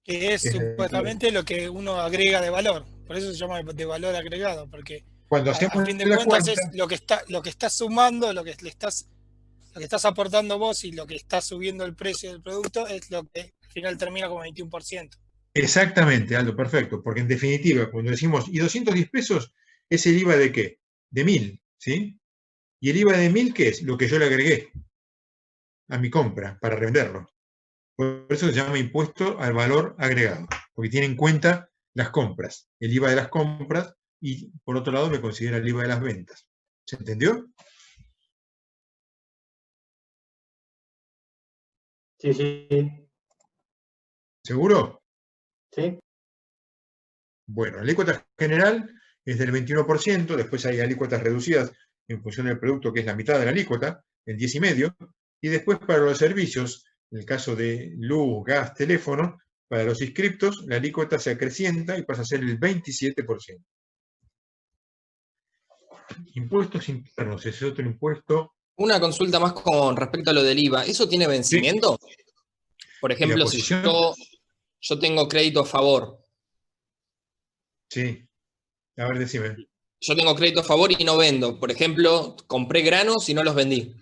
Que es supuestamente lo que uno agrega de valor. Por eso se llama de valor agregado, porque Cuando hacemos a fin de la cuentas cuenta, es lo que estás sumando, lo que estás aportando vos y lo que está subiendo el precio del producto es lo que al final termina como 21%. exactamente, Aldo, perfecto, porque en definitiva, cuando decimos, ¿y 210 pesos? ¿Es el IVA de qué? De 1000, ¿sí? ¿Y el IVA de 1000 qué es? Lo que yo le agregué a mi compra para revenderlo. Por eso se llama impuesto al valor agregado, porque tiene en cuenta las compras, el IVA de las compras, y por otro lado me considera el IVA de las ventas. ¿Se entendió? Sí, sí, ¿Seguro? sí. Bueno, la alícuota general es del 21%, después hay alícuotas reducidas en función del producto, que es la mitad de la alícuota, el 10,5%, y después para los servicios, en el caso de luz, gas, teléfono, para los inscriptos, la alícuota se acrecienta y pasa a ser el 27%. Impuestos internos, ese es otro impuesto. Una consulta más con respecto a lo del IVA. ¿Eso tiene vencimiento? Por ¿Y la ejemplo, si posición? yo tengo crédito a favor. Sí. A ver, decime. Yo tengo crédito a favor y no vendo. Por ejemplo, compré granos y no los vendí.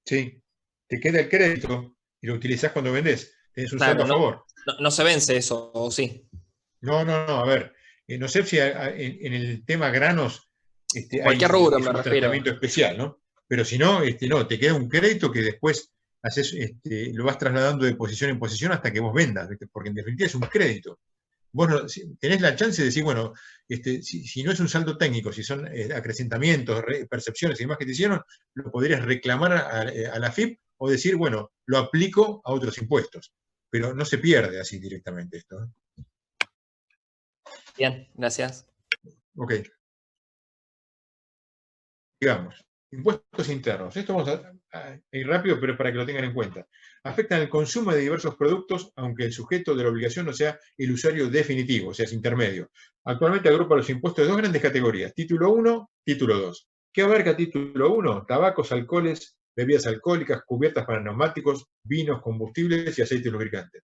Sí. Te queda el crédito y lo utilizás cuando vendés. Tenés un Claro, saldo a favor. no se vence eso, ¿o sí? No, a ver. No sé si en el tema granos Cualquier rubro es me un refiero. tratamiento especial, ¿no? Pero si no, no, te queda un crédito que después haces, lo vas trasladando de posición en posición hasta que vos vendas, ¿viste? Porque en definitiva es un crédito. Vos tenés la chance de decir, bueno, si no es un saldo técnico, si son acrecentamientos, percepciones y demás que te hicieron, lo podrías reclamar a la FIP o decir, bueno, lo aplico a otros impuestos. Pero no se pierde así directamente esto, ¿eh? Bien, gracias. Ok. Digamos, impuestos internos. Esto vamos a ir rápido, pero para que lo tengan en cuenta. Afectan el consumo de diversos productos, aunque el sujeto de la obligación no sea el usuario definitivo, o sea, es intermedio. Actualmente agrupa los impuestos de dos grandes categorías, título 1, título 2. ¿Qué abarca título 1? Tabacos, alcoholes, bebidas alcohólicas, cubiertas para neumáticos, vinos, combustibles y aceites lubricantes.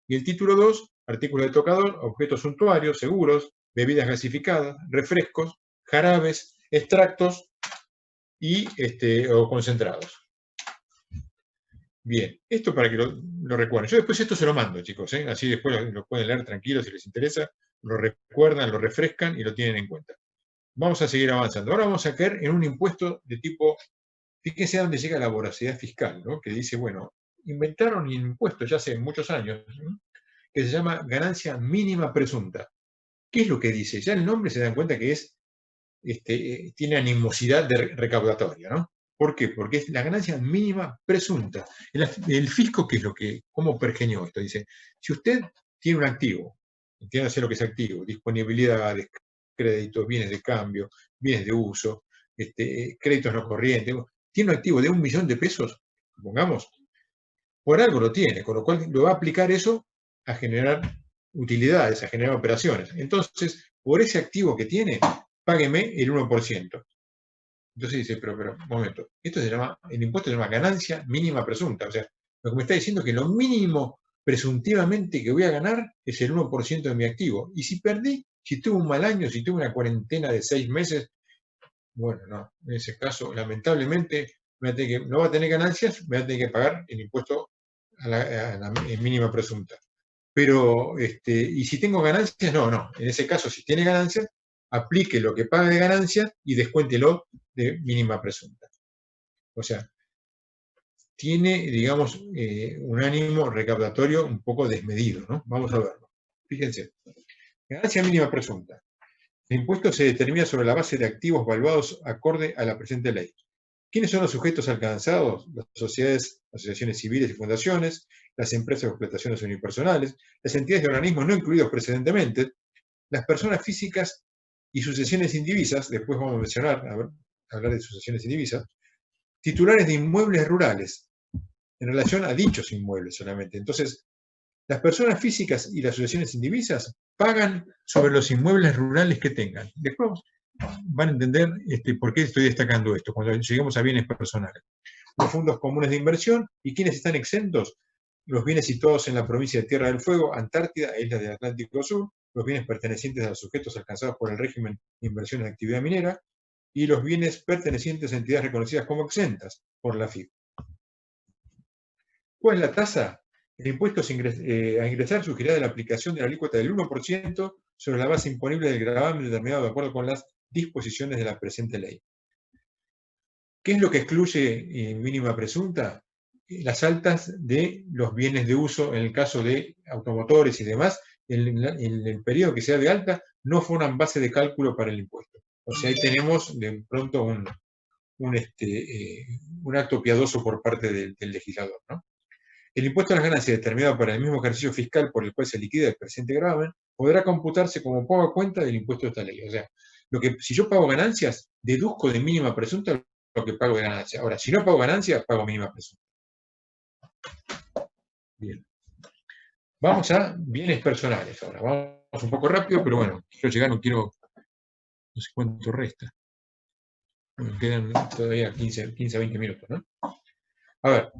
Y el título 2, artículos de tocador, objetos suntuarios, seguros, bebidas gasificadas, refrescos, jarabes, extractos o concentrados. Bien, esto para que lo recuerden. Yo después esto se lo mando, chicos, ¿eh? Así después lo pueden leer tranquilos si les interesa, lo recuerdan, lo refrescan y lo tienen en cuenta. Vamos a seguir avanzando. Ahora vamos a caer en un impuesto de tipo, fíjense a dónde llega la voracidad fiscal, ¿no? Que dice, bueno, inventaron un impuesto ya hace muchos años, ¿no? Que se llama ganancia mínima presunta. ¿Qué es lo que dice? Ya el nombre se dan cuenta que es tiene animosidad recaudatoria, ¿no? ¿Por qué? Porque es la ganancia mínima presunta. El fisco, ¿qué es cómo pergeñó esto? Dice, si usted tiene un activo, entiéndase lo que es activo, disponibilidades, créditos, bienes de cambio, bienes de uso, créditos no corrientes, tiene un activo de 1 millón de pesos, supongamos, por algo lo tiene, con lo cual lo va a aplicar eso a generar utilidades, a generar operaciones. Entonces, por ese activo que tiene, págueme el 1%. Entonces dice, pero, un momento, el impuesto se llama ganancia mínima presunta. O sea, lo que me está diciendo es que lo mínimo presuntivamente que voy a ganar es el 1% de mi activo. Y si perdí, si tuve un mal año, si tuve una cuarentena de 6 meses, bueno, no, en ese caso, lamentablemente, no va a tener ganancias, me va a tener que pagar el impuesto a la mínima presunta. Pero, y si tengo ganancias, no. En ese caso, si tiene ganancias, aplique lo que paga de ganancias y descuéntelo de mínima presunta. O sea, tiene, digamos, un ánimo recaudatorio un poco desmedido, ¿no? Vamos a verlo. Fíjense. Ganancia mínima presunta. El impuesto se determina sobre la base de activos valuados acorde a la presente ley. ¿Quiénes son los sujetos alcanzados? Las sociedades, asociaciones civiles y fundaciones, las empresas o explotaciones unipersonales, las entidades y organismos no incluidos precedentemente, las personas físicas y sucesiones indivisas, después vamos a mencionar, hablar de sucesiones indivisas, titulares de inmuebles rurales, en relación a dichos inmuebles solamente. Entonces, las personas físicas y las asociaciones indivisas pagan sobre los inmuebles rurales que tengan. Después van a entender por qué estoy destacando esto, cuando lleguemos a bienes personales. Los fondos comunes de inversión, ¿y quiénes están exentos? Los bienes situados en la provincia de Tierra del Fuego, Antártida e Islas del Atlántico Sur, los bienes pertenecientes a los sujetos alcanzados por el régimen de inversiones de actividad minera, y los bienes pertenecientes a entidades reconocidas como exentas por la FIP. ¿Cuál es la tasa? El impuesto a ingresar surgirá de la aplicación de la alícuota del 1% sobre la base imponible del gravamen determinado de acuerdo con las disposiciones de la presente ley. ¿Qué es lo que excluye mínima presunta? Las altas de los bienes de uso, en el caso de automotores y demás, en el periodo que sea de alta, no forman base de cálculo para el impuesto. O sea, ahí tenemos de pronto un acto piadoso por parte del legislador, ¿no? El impuesto a las ganancias determinado para el mismo ejercicio fiscal por el cual se liquida el presente gravamen podrá computarse como pago a cuenta del impuesto de esta ley. O sea, si yo pago ganancias, deduzco de mínima presunta lo que pago de ganancias. Ahora, si no pago ganancias, pago mínima presunta. Bien. Vamos a bienes personales ahora. Vamos un poco rápido, pero bueno, quiero llegar, no sé cuánto resta. Bueno, quedan todavía 15 a 20 minutos, ¿no? A ver.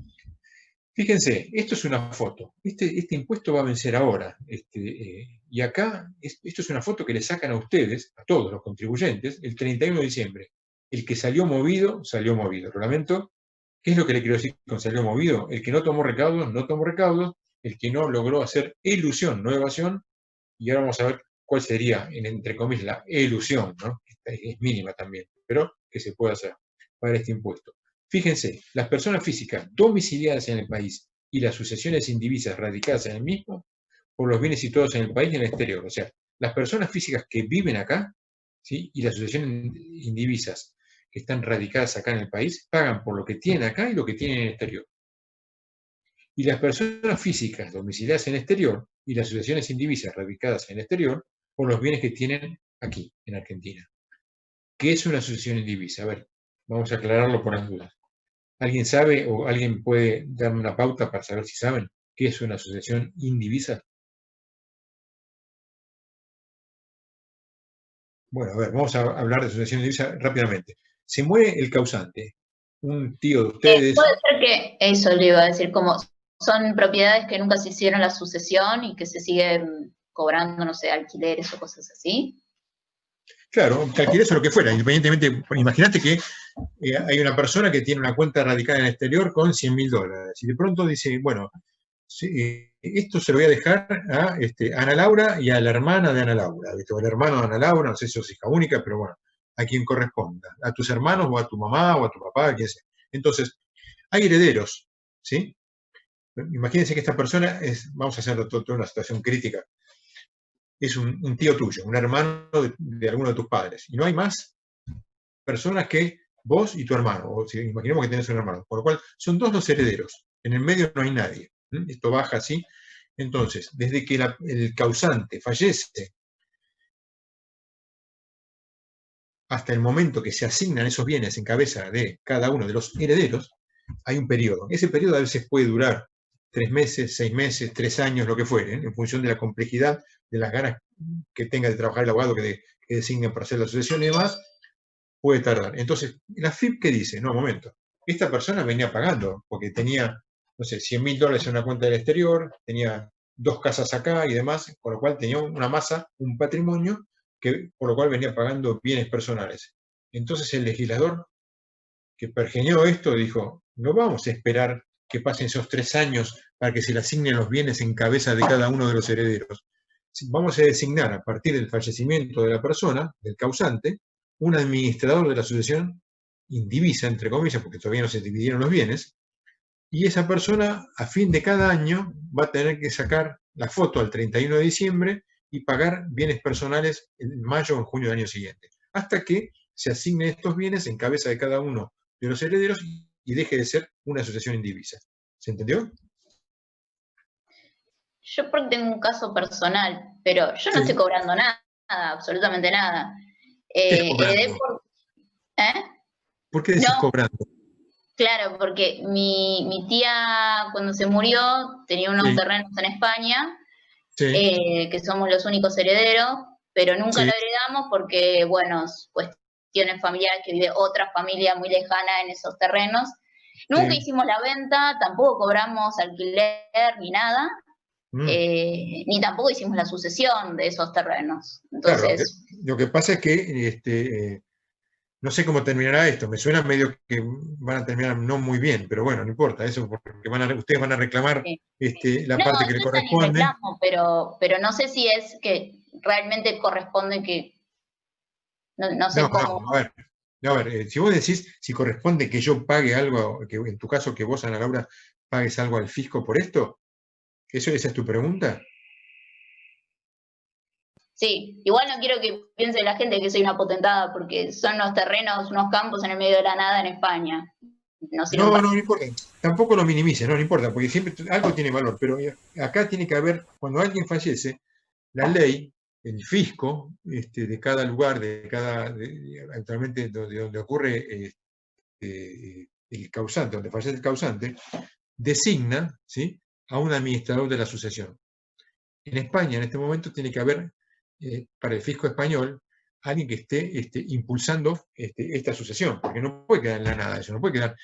Fíjense, esto es una foto. Este impuesto va a vencer ahora. Y acá, esto es una foto que le sacan a ustedes, a todos los contribuyentes, el 31 de diciembre. El que salió movido, salió movido. Lo lamento. ¿Qué es lo que le quiero decir con salió movido? El que no tomó recaudos, no tomó recaudos. El que no logró hacer elusión, no evasión. Y ahora vamos a ver cuál sería, entre comillas, la elusión, ¿no? Es mínima también, pero que se puede hacer para este impuesto. Fíjense, las personas físicas domiciliadas en el país y las sucesiones indivisas radicadas en el mismo, por los bienes situados en el país y en el exterior. O sea, las personas físicas que viven acá, ¿sí? Y las sucesiones indivisas que están radicadas acá en el país, pagan por lo que tienen acá y lo que tienen en el exterior. Y las personas físicas domiciliadas en el exterior y las sucesiones indivisas radicadas en el exterior, por los bienes que tienen aquí, en Argentina. ¿Qué es una sucesión indivisa? A ver, vamos a aclararlo por las dudas. ¿Alguien sabe o alguien puede darme una pauta para saber si saben qué es una sucesión indivisa? Bueno, a ver, vamos a hablar de sucesión indivisa rápidamente. Se muere el causante, un tío de ustedes. Puede ser que eso le iba a decir, como son propiedades que nunca se hicieron la sucesión y que se siguen cobrando, no sé, alquileres o cosas así. Claro, alquileres o lo que fuera, independientemente. Imagínate que hay una persona que tiene una cuenta radicada en el exterior con $100.000 y de pronto dice, bueno, esto se lo voy a dejar a Ana Laura y a la hermana de Ana Laura, o al hermano de Ana Laura, no sé si sos hija única, pero bueno, a quien corresponda, a tus hermanos o a tu mamá o a tu papá, a quien sea. Entonces, hay herederos, ¿sí? Imagínense que esta persona vamos a hacer toda una situación crítica, es un tío tuyo, un hermano de alguno de tus padres, y no hay más personas que vos y tu hermano, o si imaginemos que tenés un hermano, por lo cual son dos los herederos, en el medio no hay nadie. Esto baja así. Entonces, desde que el causante fallece hasta el momento que se asignan esos bienes en cabeza de cada uno de los herederos, hay un periodo. Ese periodo a veces puede durar 3 meses, 6 meses, 3 años, lo que fuere, en función de la complejidad, de las ganas que tenga de trabajar el abogado que designen para hacer la sucesión y demás, puede tardar. Entonces, la FIP, ¿qué dice? No, un momento. Esta persona venía pagando, porque tenía, no sé, $100.000 en una cuenta del exterior, tenía 2 casas acá y demás, con lo cual tenía una masa, un patrimonio, por lo cual venía pagando bienes personales. Entonces el legislador que pergeñó esto dijo, no vamos a esperar que pasen esos 3 años para que se le asignen los bienes en cabeza de cada uno de los herederos. Vamos a designar a partir del fallecimiento de la persona, del causante, un administrador de la sucesión indivisa, entre comillas, porque todavía no se dividieron los bienes, y esa persona a fin de cada año va a tener que sacar la foto al 31 de diciembre y pagar bienes personales en mayo o en junio del año siguiente, hasta que se asignen estos bienes en cabeza de cada uno de los herederos y deje de ser una sucesión indivisa. ¿Se entendió? Yo porque tengo un caso personal, pero yo no estoy cobrando nada, absolutamente nada. Heredé por... ¿Por qué decís cobrando? Claro, porque mi tía cuando se murió tenía unos Sí, terrenos en España, sí, que somos los únicos herederos, pero nunca lo sí, heredamos porque, bueno, cuestiones familiares, que vive otra familia muy lejana en esos terrenos. Nunca sí. hicimos la venta, tampoco cobramos alquiler ni nada, Mm. ni tampoco hicimos la sucesión de esos terrenos. Claro, Entonces, lo que pasa es que no sé cómo terminará esto. Me suena medio que van a terminar no muy bien, pero bueno, no importa. Eso porque ustedes van a reclamar sí. la No, parte que le yo ya ni corresponde. reclamo, pero no sé si es que realmente corresponde que, no No, sé cómo. no, a ver, si vos decís si corresponde que yo pague algo, que en tu caso que vos, Ana Laura, pagues algo al fisco por esto, ¿esa es tu pregunta? Sí, igual no quiero que piense la gente que soy una potentada, porque son unos terrenos, unos campos en el medio de la nada en España. No sirven No, para. no importa. Tampoco lo minimices, no importa, porque siempre algo tiene valor, pero acá tiene que haber, cuando alguien fallece, la ley, el fisco de cada lugar, actualmente donde ocurre el causante, donde fallece el causante, designa, ¿sí?, a un administrador de la sucesión. En España, en este momento, tiene que haber, para el fisco español, alguien que esté impulsando esta sucesión, porque no puede quedar en la nada eso, no puede quedar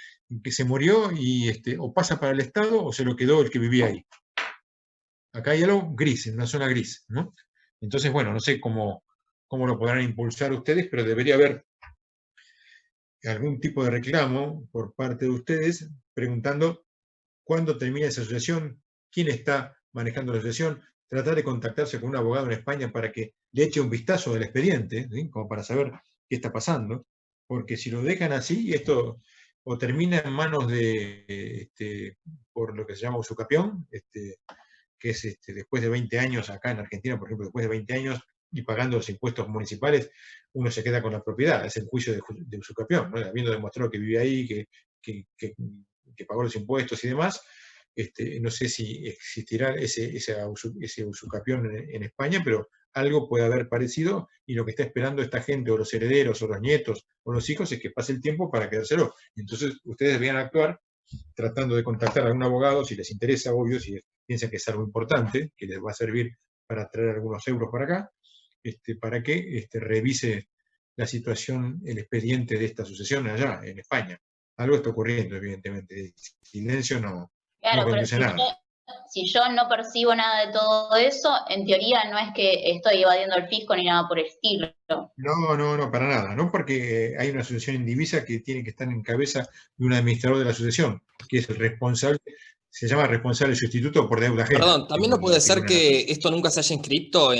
que se murió y o pasa para el Estado o se lo quedó el que vivía ahí. Acá hay algo gris, en una zona gris, ¿no? Entonces, bueno, no sé cómo lo podrán impulsar ustedes, pero debería haber algún tipo de reclamo por parte de ustedes preguntando cuándo termina esa asociación, quién está manejando la asociación, tratar de contactarse con un abogado en España para que le eche un vistazo del expediente, ¿sí?, como para saber qué está pasando, porque si lo dejan así, esto o termina en manos por lo que se llama usucapión, que es después de 20 años acá en Argentina, por ejemplo, después de 20 años y pagando los impuestos municipales, uno se queda con la propiedad, es el juicio de usucapión, ¿no?, habiendo demostrado que vive ahí, que pagó los impuestos y demás. No sé si existirá ese usucapión en España, pero algo puede haber parecido, y lo que está esperando esta gente, o los herederos, o los nietos, o los hijos, es que pase el tiempo para quedárselo. Entonces, ustedes deberían actuar tratando de contactar a algún abogado, si les interesa, obvio, si piensan que es algo importante, que les va a servir para traer algunos euros para acá, para que revise la situación, el expediente de esta sucesión allá, en España. Algo está ocurriendo, evidentemente. El silencio no Claro, pero conduce a nada. si yo no percibo nada de todo eso, en teoría no es que estoy evadiendo el fisco ni nada por el estilo. No, para nada. No, porque hay una asociación indivisa que tiene que estar en cabeza de un administrador de la asociación, que es el responsable, se llama responsable sustituto por deuda ajena, Perdón, ¿también no en puede la ser figura que esto nunca se haya inscrito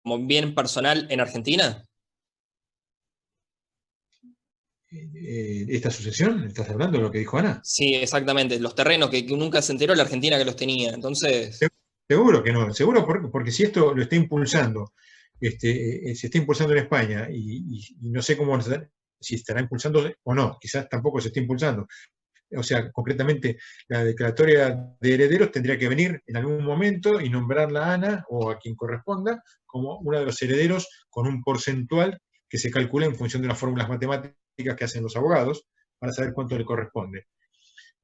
como bien personal en Argentina? esta asociación. ¿Estás hablando de lo que dijo Ana? Sí, exactamente. Los terrenos que nunca se enteró la Argentina que los tenía. Entonces, Seguro que no, seguro porque si esto lo está impulsando, se está impulsando en España y no sé si estará impulsando o no, quizás tampoco se está impulsando. O sea, concretamente, la declaratoria de herederos tendría que venir en algún momento y nombrarla a Ana o a quien corresponda como uno de los herederos con un porcentual que se calcula en función de las fórmulas matemáticas que hacen los abogados para saber cuánto le corresponde.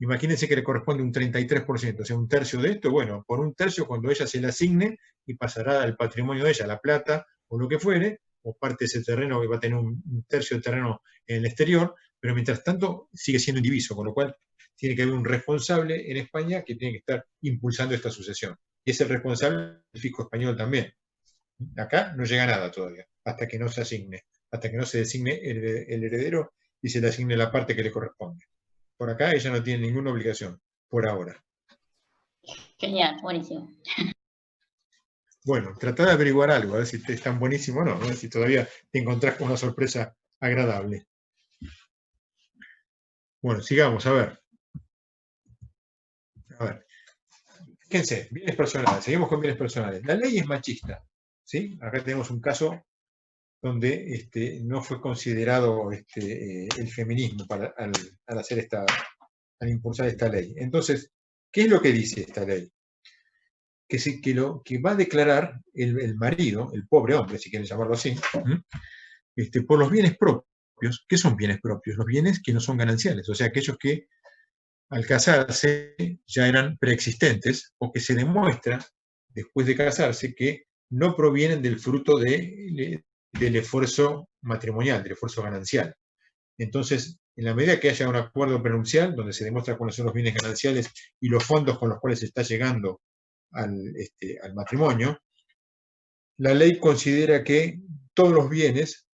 Imagínense que le corresponde un 33%, o sea, un tercio de esto. Bueno, por un tercio, cuando ella se le asigne, y pasará al patrimonio de ella, la plata o lo que fuere, o parte de ese terreno que va a tener un tercio de terreno en el exterior, pero mientras tanto sigue siendo indiviso, con lo cual tiene que haber un responsable en España que tiene que estar impulsando esta sucesión. Y es el responsable del fisco español también. Acá no llega nada todavía, hasta que no se asigne, hasta que no se designe el heredero y se le asigne la parte que le corresponde. Por acá ella no tiene ninguna obligación, por ahora. Genial, buenísimo. Bueno, tratá de averiguar algo, a ver si es tan buenísimo o no, a ver si todavía te encontrás con una sorpresa agradable. Bueno, sigamos, a ver. Fíjense, bienes personales, seguimos con bienes personales. La ley es machista, ¿sí? Acá tenemos un caso donde no fue considerado el feminismo al impulsar esta ley. Entonces, ¿qué es lo que dice esta ley? Que va a declarar el marido, el pobre hombre, si quieren llamarlo así, por los bienes propios. propios. ¿Qué son bienes propios? Los bienes que no son gananciales, o sea, aquellos que al casarse ya eran preexistentes o que se demuestra después de casarse que no provienen del fruto del esfuerzo matrimonial, del esfuerzo ganancial. Entonces, en la medida que haya un acuerdo prenupcial, donde se demuestra cuáles son los bienes gananciales y los fondos con los cuales se está llegando al matrimonio, la ley considera que todos los bienes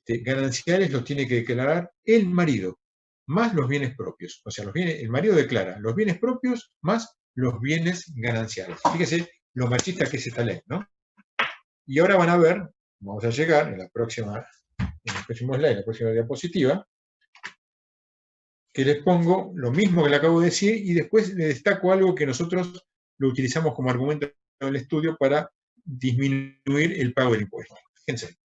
gananciales los tiene que declarar el marido, más los bienes propios. O sea, el marido declara los bienes propios más los bienes gananciales. Fíjese lo machista que es esta ley, ¿no? Y ahora van a ver, vamos a llegar en el próximo slide, en la próxima diapositiva, que les pongo lo mismo que le acabo de decir y después les destaco algo que nosotros lo utilizamos como argumento en el estudio para disminuir el pago del impuesto. Fíjense.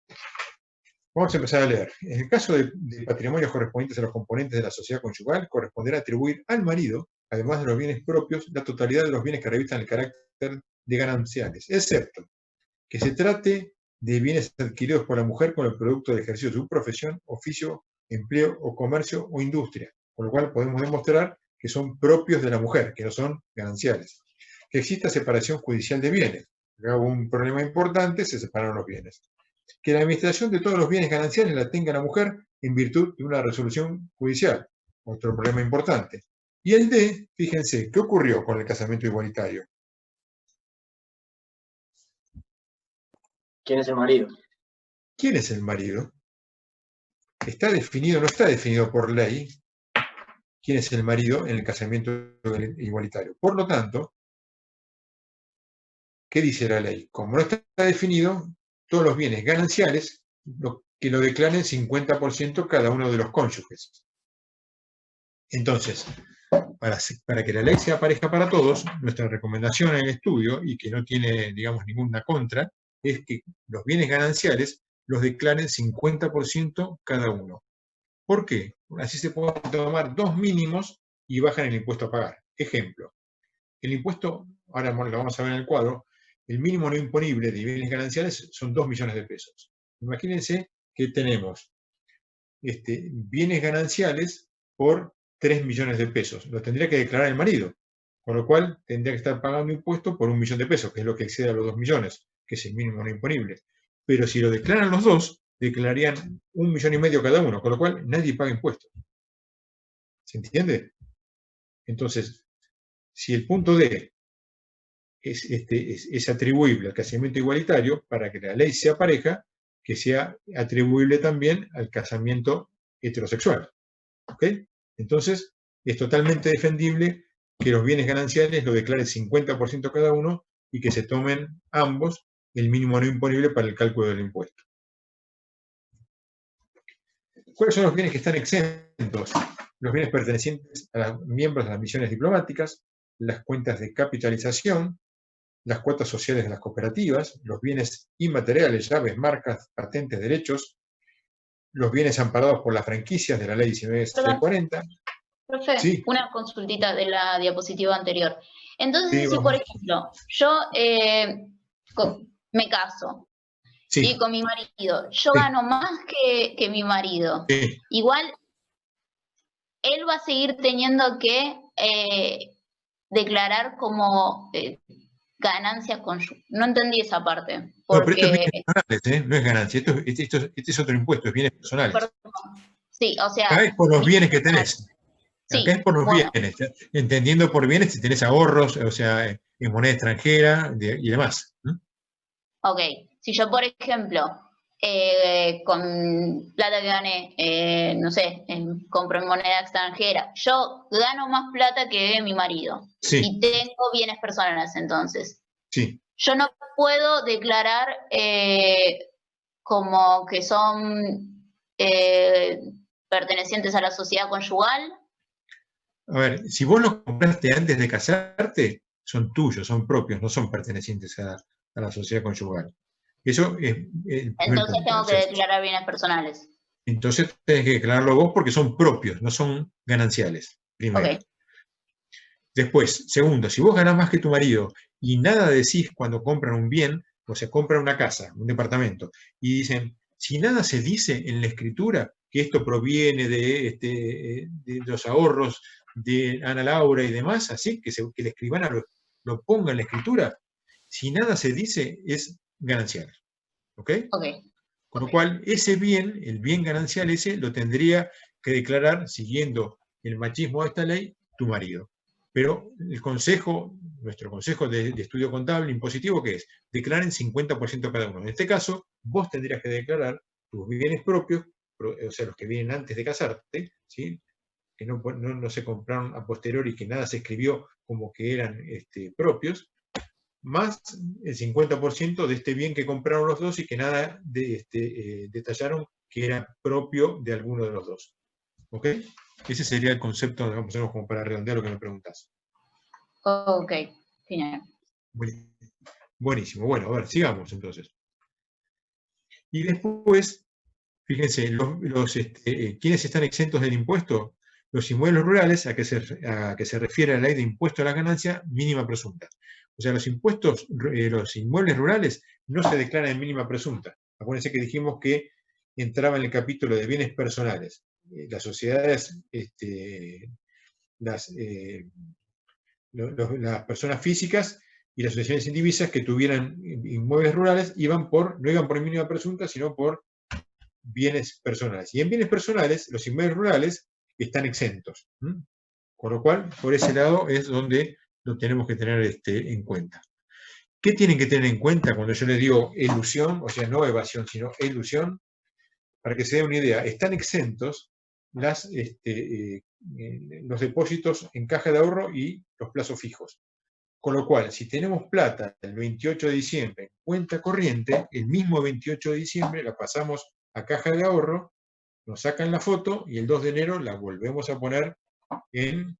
Vamos a empezar a leer. En el caso de patrimonios correspondientes a los componentes de la sociedad conyugal, corresponderá atribuir al marido, además de los bienes propios, la totalidad de los bienes que revistan el carácter de gananciales, excepto que se trate de bienes adquiridos por la mujer con el producto del ejercicio de su profesión, oficio, empleo o comercio o industria, con lo cual podemos demostrar que son propios de la mujer, que no son gananciales. Que exista separación judicial de bienes. Acá hubo un problema importante, se separaron los bienes. Que la administración de todos los bienes gananciales la tenga la mujer en virtud de una resolución judicial. Otro problema importante. Y el D, fíjense, ¿qué ocurrió con el casamiento igualitario? ¿Quién es el marido? ¿Quién es el marido? ¿Está definido, no está definido por ley quién es el marido en el casamiento igualitario? Por lo tanto, ¿qué dice la ley? Como no está definido, todos los bienes gananciales que lo declaren 50% cada uno de los cónyuges. Entonces, para que la ley sea pareja para todos, nuestra recomendación en el estudio, y que no tiene, digamos, ninguna contra, es que los bienes gananciales los declaren 50% cada uno. ¿Por qué? Así se pueden tomar dos mínimos y bajan el impuesto a pagar. Ejemplo, el impuesto, ahora lo vamos a ver en el cuadro, el mínimo no imponible de bienes gananciales son 2 millones de pesos. Imagínense que tenemos bienes gananciales por 3 millones de pesos. Lo tendría que declarar el marido, con lo cual tendría que estar pagando impuesto por 1 millón de pesos, que es lo que excede a los 2 millones, que es el mínimo no imponible. Pero si lo declaran los dos, declararían 1,5 millones cada uno, con lo cual nadie paga impuestos. ¿Se entiende? Entonces, si el punto D es atribuible al casamiento igualitario, para que la ley sea pareja, que sea atribuible también al casamiento heterosexual. ¿Ok? Entonces, es totalmente defendible que los bienes gananciales lo declaren 50% cada uno y que se tomen ambos el mínimo no imponible para el cálculo del impuesto. ¿Cuáles son los bienes que están exentos? Los bienes pertenecientes a los miembros de las misiones diplomáticas, las cuentas de capitalización, las cuotas sociales de las cooperativas, los bienes inmateriales, llaves, marcas, patentes, derechos, los bienes amparados por las franquicias de la ley 1940. Profe, Sí. una consultita de la diapositiva anterior. Entonces, Sí, si vamos. por ejemplo, yo me caso Sí, y con mi marido, yo Sí. gano más que mi marido, sí. igual él va a seguir teniendo que declarar como ganancias conyugales. No entendí esa parte. No, pero esto es Porque, bienes personales, no es ganancia. Este es otro impuesto, es bienes personales. perdón, sí, o sea, Acá es por los bienes que tenés. sí, Acá es por los bueno, bienes. Entendiendo por bienes si tenés ahorros, o sea, en moneda extranjera y demás. ok. Si yo, por ejemplo, con plata que gané, no sé, compro en moneda extranjera, yo gano más plata que mi marido Sí, y tengo bienes personales, entonces. sí. Yo no puedo declarar como que son pertenecientes a la sociedad conyugal. A ver, si vos los compraste antes de casarte, son tuyos, son propios, no son pertenecientes a la sociedad conyugal. Eso es el primer Entonces punto. tengo O que sea, declarar bienes personales. entonces tenés que declararlo vos porque son propios, no son gananciales. Primero. Ok. Después, segundo, si vos ganás más que tu marido y nada decís cuando compran un bien, o sea, compran una casa, un departamento, y dicen, si nada se dice en la escritura que esto proviene de los ahorros de Ana Laura y demás, así que el escribano lo ponga en la escritura, si nada se dice, es ganancial. ¿Ok? Ok. Con lo cual, ese bien, el bien ganancial ese, lo tendría que declarar, siguiendo el machismo de esta ley, tu marido. Pero el consejo, nuestro consejo de estudio contable impositivo, ¿qué es? Declaren 50% cada uno. En este caso, vos tendrías que declarar tus bienes propios, o sea, los que vienen antes de casarte, ¿sí? Que no se compraron a posteriori, que nada se escribió como que eran propios, más el 50% de este bien que compraron los dos y que nada detallaron que era propio de alguno de los dos. ¿Ok? Ese sería el concepto, digamos, como para redondear lo que me preguntás. Ok, genial. Buenísimo. Bueno, a ver, sigamos entonces. Y después, fíjense, ¿quiénes están exentos del impuesto? Los inmuebles rurales, a que se refiere a la ley de impuesto a la ganancia mínima presunta. O sea, los inmuebles rurales no se declaran en mínima presunta. Acuérdense que dijimos que entraba en el capítulo de bienes personales. Las sociedades, las personas físicas y las asociaciones indivisas que tuvieran inmuebles rurales no iban por mínima presunta, sino por bienes personales. Y en bienes personales, los inmuebles rurales están exentos. Con lo cual, por ese lado es donde lo tenemos que tener en cuenta. ¿Qué tienen que tener en cuenta cuando yo les digo elusión? O sea, no evasión, sino elusión. Para que se den una idea, están exentos los depósitos en caja de ahorro y los plazos fijos. Con lo cual, si tenemos plata el 28 de diciembre en cuenta corriente, el mismo 28 de diciembre la pasamos a caja de ahorro, nos sacan la foto y el 2 de enero la volvemos a poner en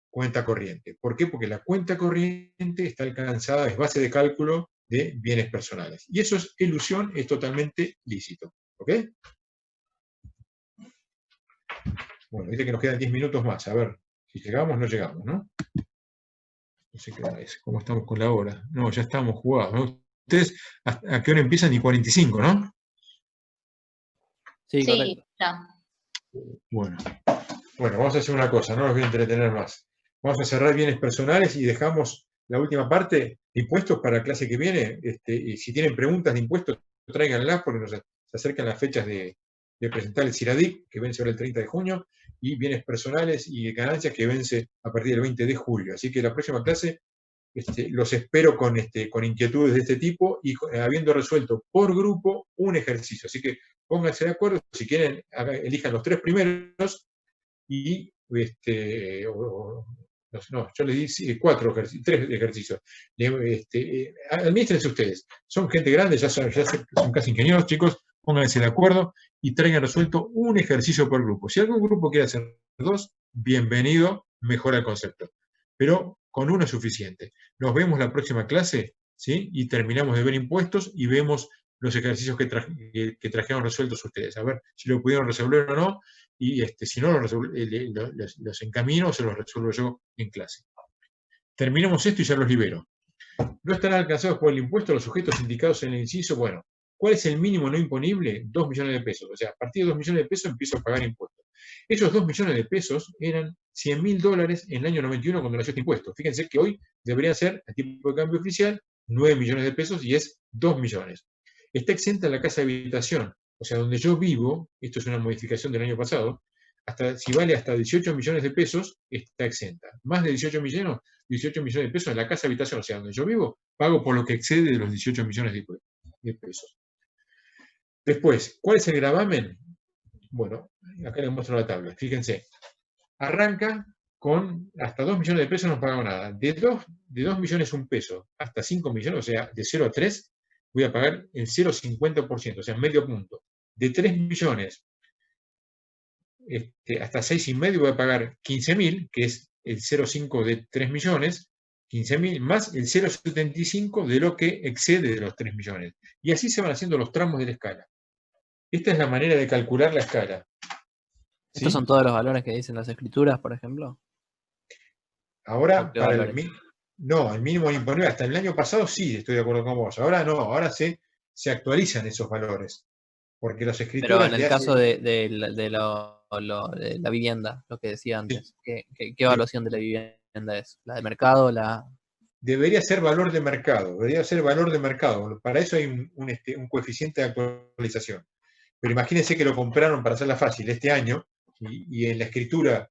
cuenta corriente. ¿Por qué? Porque la cuenta corriente está alcanzada, es base de cálculo de bienes personales. Y eso es elusión, es totalmente lícito. ¿Ok? Bueno, dice que nos quedan 10 minutos más. A ver, si llegamos, no llegamos, ¿no? No sé qué hora es, cómo estamos con la hora. No, ya estamos jugados, ¿no? Ustedes, ¿a qué hora empiezan? Y 45, ¿no? Sí, Sí, correcto. ya. Bueno, vamos a hacer una cosa, no los voy a entretener más. Vamos a cerrar bienes personales y dejamos la última parte de impuestos para la clase que viene. Y si tienen preguntas de impuestos, tráiganlas porque se acercan las fechas de presentar el CIRADIC, que vence ahora el 30 de junio, y bienes personales y ganancias que vence a partir del 20 de julio. Así que la próxima clase los espero con inquietudes de este tipo y habiendo resuelto por grupo un ejercicio. Así que pónganse de acuerdo, si quieren, elijan los 3 primeros y yo les di 3 ejercicios. Administrense ustedes. Son gente grande, ya son casi ingenieros, chicos, pónganse de acuerdo y traigan resuelto un ejercicio por grupo. Si algún grupo quiere hacer 2, bienvenido, mejora el concepto. Pero con uno es suficiente. Nos vemos la próxima clase, ¿sí? Y terminamos de ver impuestos y vemos los ejercicios que trajeron resueltos ustedes. A ver si lo pudieron resolver o no. Y si no, los encamino o se los resuelvo yo en clase. Terminamos esto y ya los libero. No estarán alcanzados por el impuesto los sujetos indicados en el inciso. Bueno, ¿cuál es el mínimo no imponible? 2 millones de pesos. O sea, a partir de 2 millones de pesos empiezo a pagar impuestos. Esos 2 millones de pesos eran $100.000 en el año 91 cuando nació este impuesto. Fíjense que hoy deberían ser, a tipo de cambio oficial, 9 millones de pesos y es 2 millones. Está exenta la casa de habitación. O sea, donde yo vivo, esto es una modificación del año pasado, si vale hasta 18 millones de pesos, está exenta. Más de 18 millones de pesos en la casa de habitación, o sea, donde yo vivo, pago por lo que excede de los 18 millones de pesos. Después, ¿cuál es el gravamen? Bueno, acá les muestro la tabla. Fíjense, arranca con hasta 2 millones de pesos no pago nada. De 2 millones un peso hasta 5 millones, o sea, de 0 a 3, voy a pagar el 0,50%, o sea, medio punto. De 3 millones hasta 6,5 voy a pagar 15.000, que es el 0,5 de 3 millones, 15.000 más el 0,75 de lo que excede de los 3 millones. Y así se van haciendo los tramos de la escala. Esta es la manera de calcular la escala. ¿Sí? ¿Estos son todos los valores que dicen las escrituras, por ejemplo? Ahora, el mínimo imponible, hasta el año pasado sí, estoy de acuerdo con vos. Ahora no, ahora se actualizan esos valores. porque las Pero escrituras en el le caso hacen- de la vivienda, lo que decía antes, ¿qué evaluación de la vivienda es? ¿La de mercado? debería ser valor de mercado, debería ser valor de mercado. Para eso hay un coeficiente de actualización. Pero imagínense que lo compraron, para hacerla fácil, este año, y en la escritura,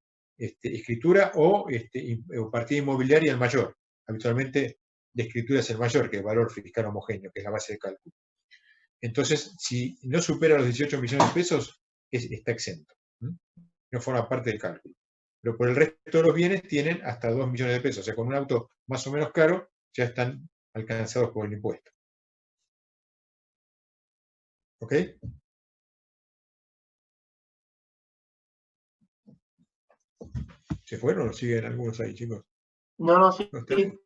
o partida inmobiliaria el mayor. Habitualmente la escritura es el mayor, que es valor fiscal homogéneo, que es la base de cálculo. Entonces, si no supera los 18 millones de pesos, está exento. No forma parte del cálculo. Pero por el resto de los bienes tienen hasta 2 millones de pesos. O sea, con un auto más o menos caro, ya están alcanzados por el impuesto. ¿Ok? ¿Se fueron o siguen algunos ahí, chicos? No, sí. ¿No están?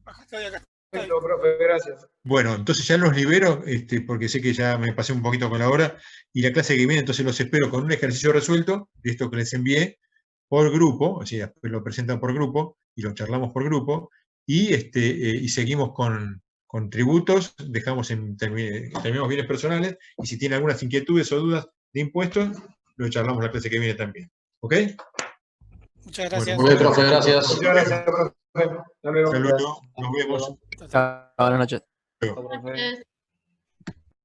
Acá estoy, acá estoy. Perfecto, profe, gracias. Bueno, entonces ya los libero, porque sé que ya me pasé un poquito con la hora, y la clase que viene, entonces los espero con un ejercicio resuelto de esto que les envié por grupo, o sea, lo presentan por grupo y lo charlamos por grupo, y seguimos con tributos, terminamos bienes personales, y si tienen algunas inquietudes o dudas de impuestos, lo charlamos la clase que viene también. ¿Ok? Muchas Bueno, gracias. Muy bien, profe, gracias. Muchas gracias, profe. Hasta luego. Hasta luego, nos vemos. Chao, buenas noches. Profe.